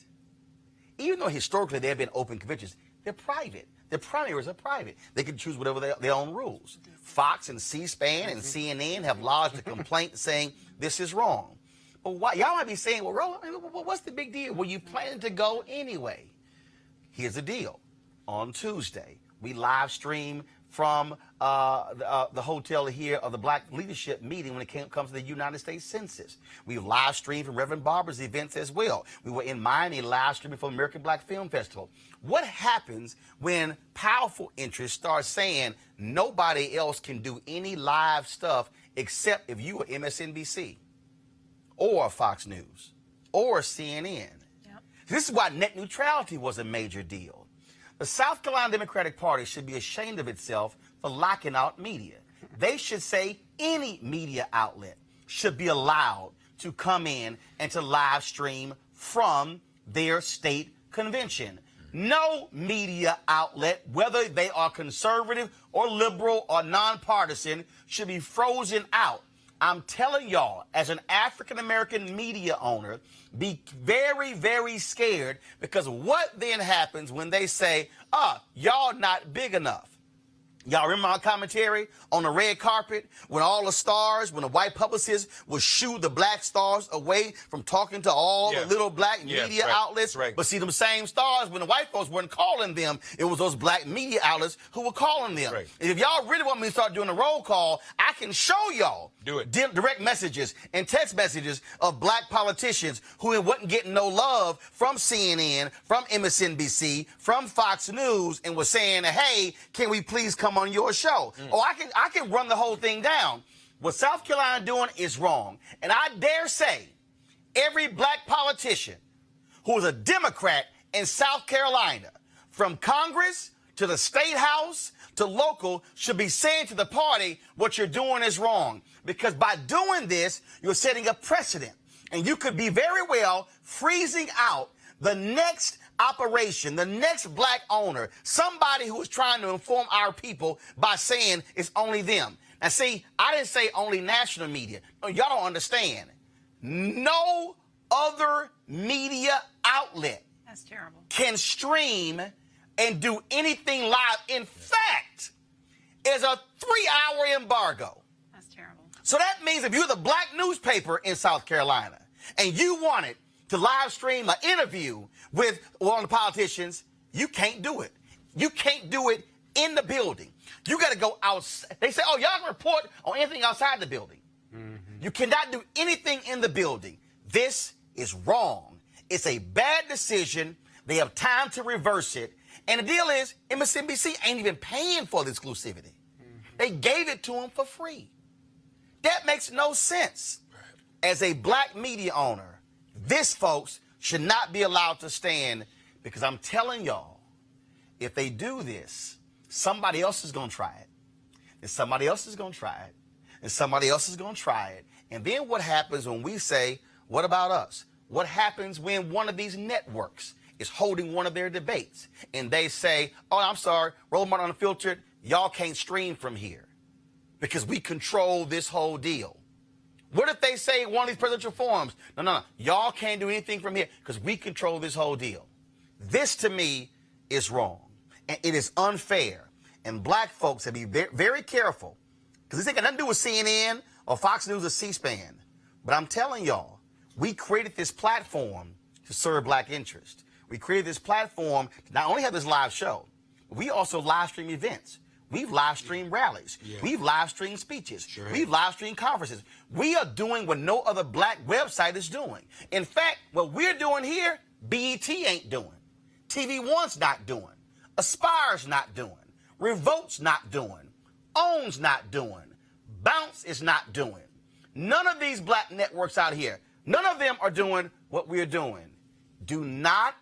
Even though historically there have been open conventions, they're private. Their primaries are private. They can choose whatever their own rules. Fox and C-SPAN and CNN have lodged a complaint saying this is wrong. But y'all might be saying, well, Roland, what's the big deal? Well, you planning to go anyway. Here's the deal. On Tuesday, we live stream from the hotel here of the Black Leadership meeting when it comes to the United States Census. We've live streamed from Reverend Barber's events as well. We were in Miami live streaming from American Black Film Festival. What happens when powerful interests start saying nobody else can do any live stuff except if you are MSNBC or Fox News or CNN? This is why net neutrality was a major deal. The South Carolina Democratic Party should be ashamed of itself for locking out media. They should say any media outlet should be allowed to come in and to live stream from their state convention. No media outlet, whether they are conservative or liberal or nonpartisan, should be frozen out. I'm telling y'all, as an African-American media owner, be very, very scared, because what then happens when they say, y'all not big enough? Y'all remember my commentary on the red carpet when all the stars, when the white publicists would shoo the black stars away from talking to all the little black media outlets? But see, them same stars, when the white folks weren't calling them, it was those black media outlets who were calling them. And if y'all really want me to start doing a roll call, I can show y'all direct messages and text messages of black politicians who wasn't getting no love from CNN, from MSNBC, from Fox News, and was saying, hey, can we please come on your show? Oh, I can run the whole thing down. What South Carolina doing is wrong. And I dare say every black politician who is a Democrat in South Carolina, from Congress to the state house to local, should be saying to the party, what you're doing is wrong. Because by doing this, you're setting a precedent. And you could be very well freezing out the next operation, the next black owner, somebody who is trying to inform our people by saying it's only them. Now, see, I didn't say only national media. No, y'all don't understand. No other media outlet can stream and do anything live. In fact, it's a 3-hour embargo. So that means if you're the black newspaper in South Carolina and you wanted to live stream an interview with one of the politicians, you can't do it. You can't do it in the building. You got to go outside. They say, oh, y'all can report on anything outside the building. You cannot do anything in the building. This is wrong. It's a bad decision. They have time to reverse it. And the deal is, MSNBC ain't even paying for the exclusivity. They gave it to them for free. That makes no sense. As a black media owner, this, folks, should not be allowed to stand, because I'm telling y'all, if they do this, somebody else is going to try it. And somebody else is going to try it. And somebody else is going to try it. And then what happens when we say, what about us? What happens when one of these networks is holding one of their debates and they say, oh, I'm sorry, Roland Martin Unfiltered, y'all can't stream from here because we control this whole deal? What if they say one of these presidential forums, no, y'all can't do anything from here because we control this whole deal? This, to me, is wrong. And it is unfair. And black folks have to be very, very careful, because this ain't got nothing to do with CNN or Fox News or C-SPAN. But I'm telling y'all, we created this platform to serve black interest. We created this platform to not only have this live show, but we also live stream events. We've live streamed rallies. We've live streamed speeches. We've live streamed conferences. We are doing what no other black website is doing. In fact, what we're doing here, BET ain't doing. TV One's not doing. Aspire's not doing. Revolt's not doing. OWN's not doing. Bounce is not doing. None of these black networks out here, none of them are doing what we're doing. Do not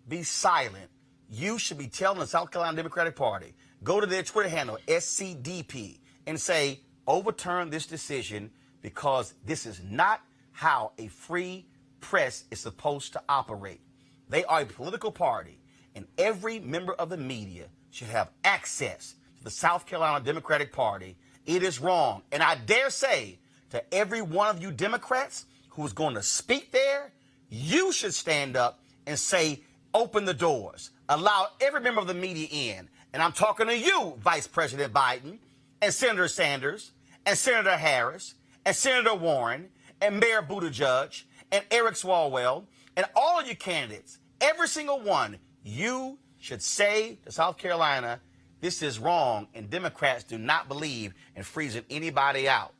be silent. You should be telling the South Carolina Democratic Party, go to their Twitter handle, SCDP, and say, overturn this decision, because this is not how a free press is supposed to operate. They are a political party, and every member of the media should have access to the South Carolina Democratic Party. It is wrong. And I dare say to every one of you Democrats who is going to speak there, you should stand up and say, open the doors. Allow every member of the media in. And I'm talking to you, Vice President Biden, and Senator Sanders, and Senator Harris, and Senator Warren, and Mayor Buttigieg, and Eric Swalwell, and all of you candidates, every single one. You should say to South Carolina, This is wrong, and Democrats do not believe in freezing anybody out.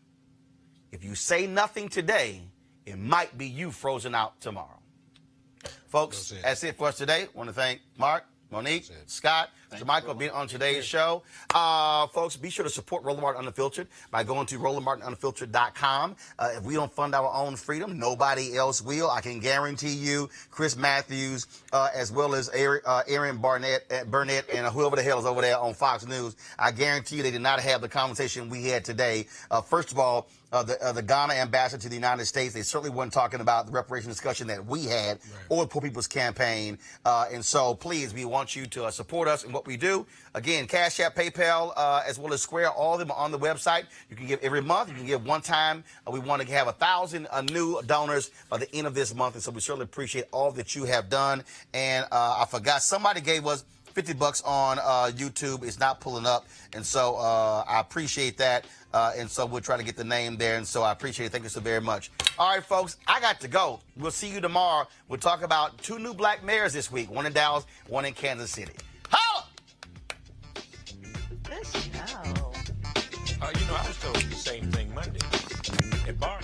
If you say nothing today, it might be you frozen out tomorrow. Folks, that's it for us today. I want to thank Mark, Monique, Scott, Mr. Michael being on today's show. Folks, be sure to support Roland Martin Unfiltered by going to RolandMartinUnfiltered.com. If we don't fund our own freedom, nobody else will. I can guarantee you, Chris Matthews, as well as Aaron Burnett, and whoever the hell is over there on Fox News, I guarantee you they did not have the conversation we had today. First of all, the Ghana ambassador to the United States, they certainly weren't talking about the reparations discussion that we had or Poor People's Campaign. And so, please, we want you to support us in what we do. Again, Cash App, PayPal, as well as Square, all of them are on the website. You can give every month. You can give one time. We want to have 1,000 new donors by the end of this month. And so we certainly appreciate all that you have done. And I forgot, somebody gave us $50 on YouTube. It's not pulling up. And so I appreciate that. And so we'll try to get the name there. And so I appreciate it. Thank you so very much. All right, folks, I got to go. We'll see you tomorrow. We'll talk about 2 new black mayors this week, one in Dallas, one in Kansas City. Holla! Good show. You know, I was told the same thing Monday at Bar.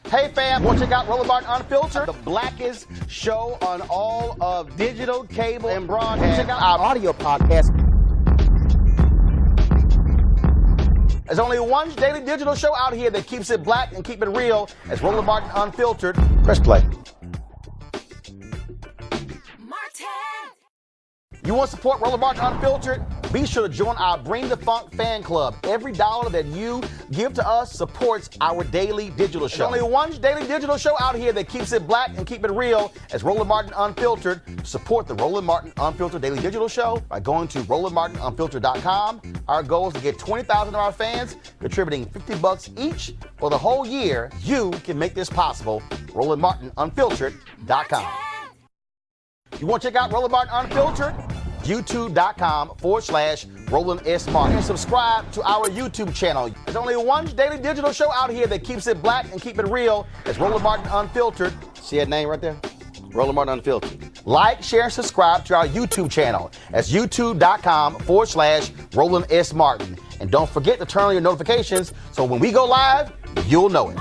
Hey fam, want to check out Roland Martin Unfiltered, the blackest show on all of digital, cable, and broadcast. Check out our audio podcast. There's only one daily digital show out here that keeps it black and keep it real. It's Roland Martin Unfiltered. Press play. You want to support Roland Martin Unfiltered? Be sure to join our Bring the Funk fan club. Every dollar that you give to us supports our daily digital show. There's only one daily digital show out here that keeps it black and keep it real. It's Roland Martin Unfiltered. Support the Roland Martin Unfiltered daily digital show by going to RolandMartinUnfiltered.com. Our goal is to get 20,000 of our fans contributing $50 each for the whole year. You can make this possible. RolandMartinUnfiltered.com. You want to check out Roland Martin Unfiltered? YouTube.com/Roland S. Martin. And subscribe to our YouTube channel. There's only one daily digital show out here that keeps it black and keep it real. It's Roland Martin Unfiltered. See that name right there? Roland Martin Unfiltered. Like, share, and subscribe to our YouTube channel. That's YouTube.com/Roland S. Martin. And don't forget to turn on your notifications so when we go live, you'll know it.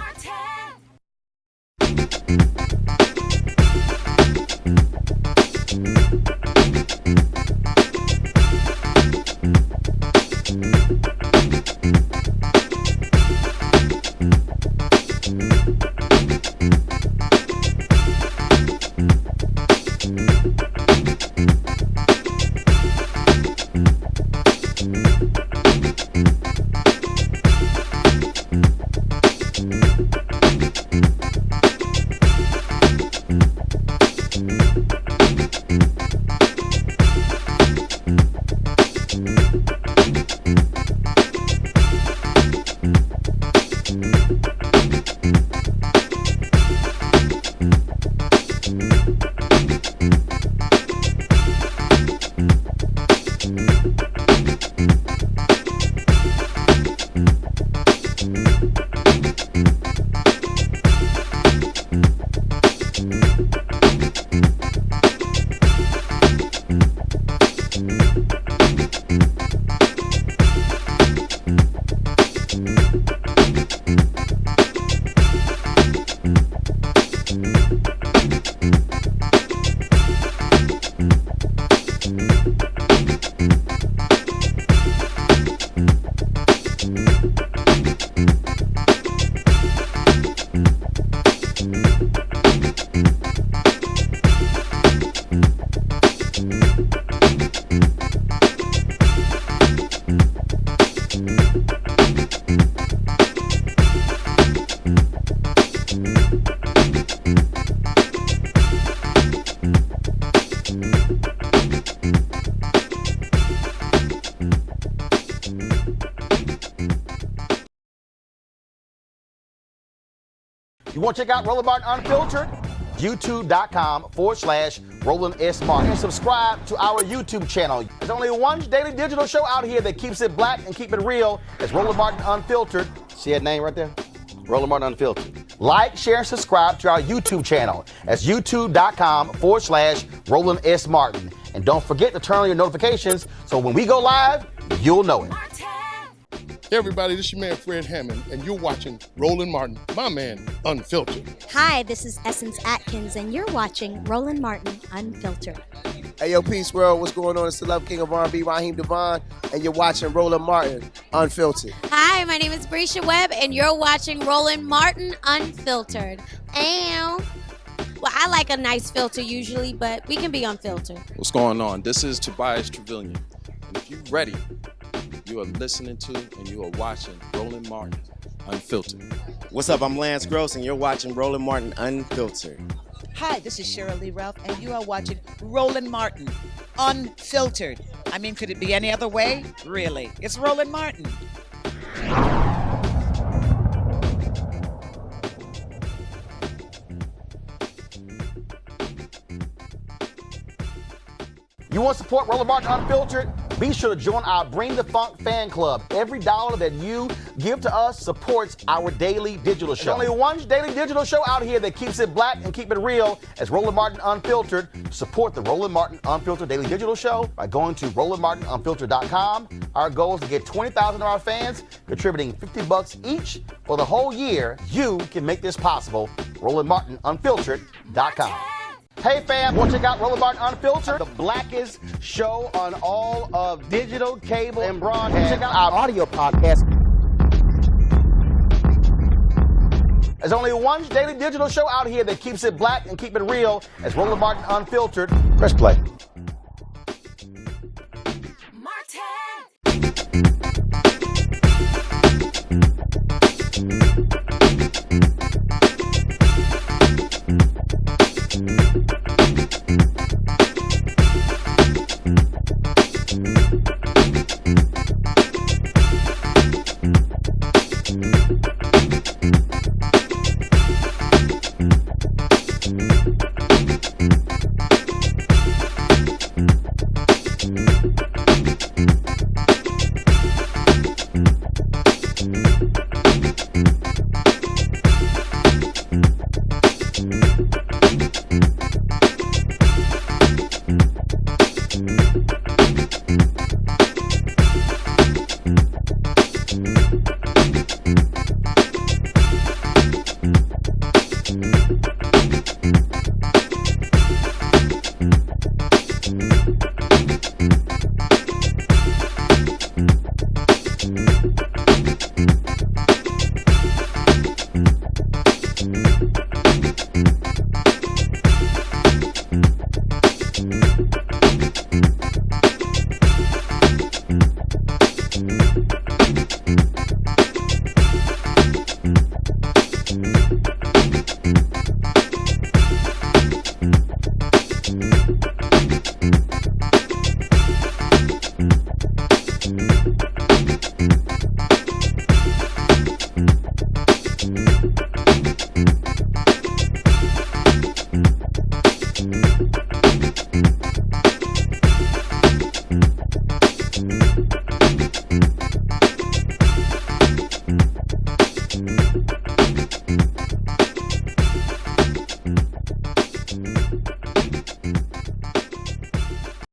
You want to check out Roland Martin Unfiltered? YouTube.com/Roland S. Martin. And subscribe to our YouTube channel. There's only one daily digital show out here that keeps it black and keep it real. It's Roland Martin Unfiltered. See that name right there? Roland Martin Unfiltered. Like, share, and subscribe to our YouTube channel. That's YouTube.com/Roland S. Martin. And don't forget to turn on your notifications so when we go live, you'll know it. Hey everybody, this is your man Fred Hammond, and you're watching Roland Martin, my man, Unfiltered. Hi, this is Essence Atkins, and you're watching Roland Martin Unfiltered. Hey, yo, peace world. What's going on? It's the Love King of R&B, Raheem Devon, and you're watching Roland Martin Unfiltered. Hi, my name is Brescia Webb, and you're watching Roland Martin Unfiltered. And, well, I like a nice filter usually, but we can be unfiltered. What's going on? This is Tobias Trevelyan. And if you're ready, you are listening to and you are watching Roland Martin Unfiltered. What's up? I'm Lance Gross, and you're watching Roland Martin Unfiltered. Hi, this is Shirley Ralph, and you are watching Roland Martin Unfiltered. I mean, could it be any other way? Really? It's Roland Martin. You want to support Roland Martin Unfiltered? Be sure to join our Bring the Funk fan club. Every dollar that you give to us supports our daily digital show. There's only one daily digital show out here that keeps it black and keep it real. As Roland Martin Unfiltered. Support the Roland Martin Unfiltered daily digital show by going to RolandMartinUnfiltered.com. Our goal is to get 20,000 of our fans contributing $50 each for the whole year. You can make this possible. RolandMartinUnfiltered.com. Hey fam, want to check out Roland Martin Unfiltered, the blackest show on all of digital, cable, and broadcast. Check out our audio podcast. There's only one daily digital show out here that keeps it black and keep it real. As Roland Martin Unfiltered. Press play.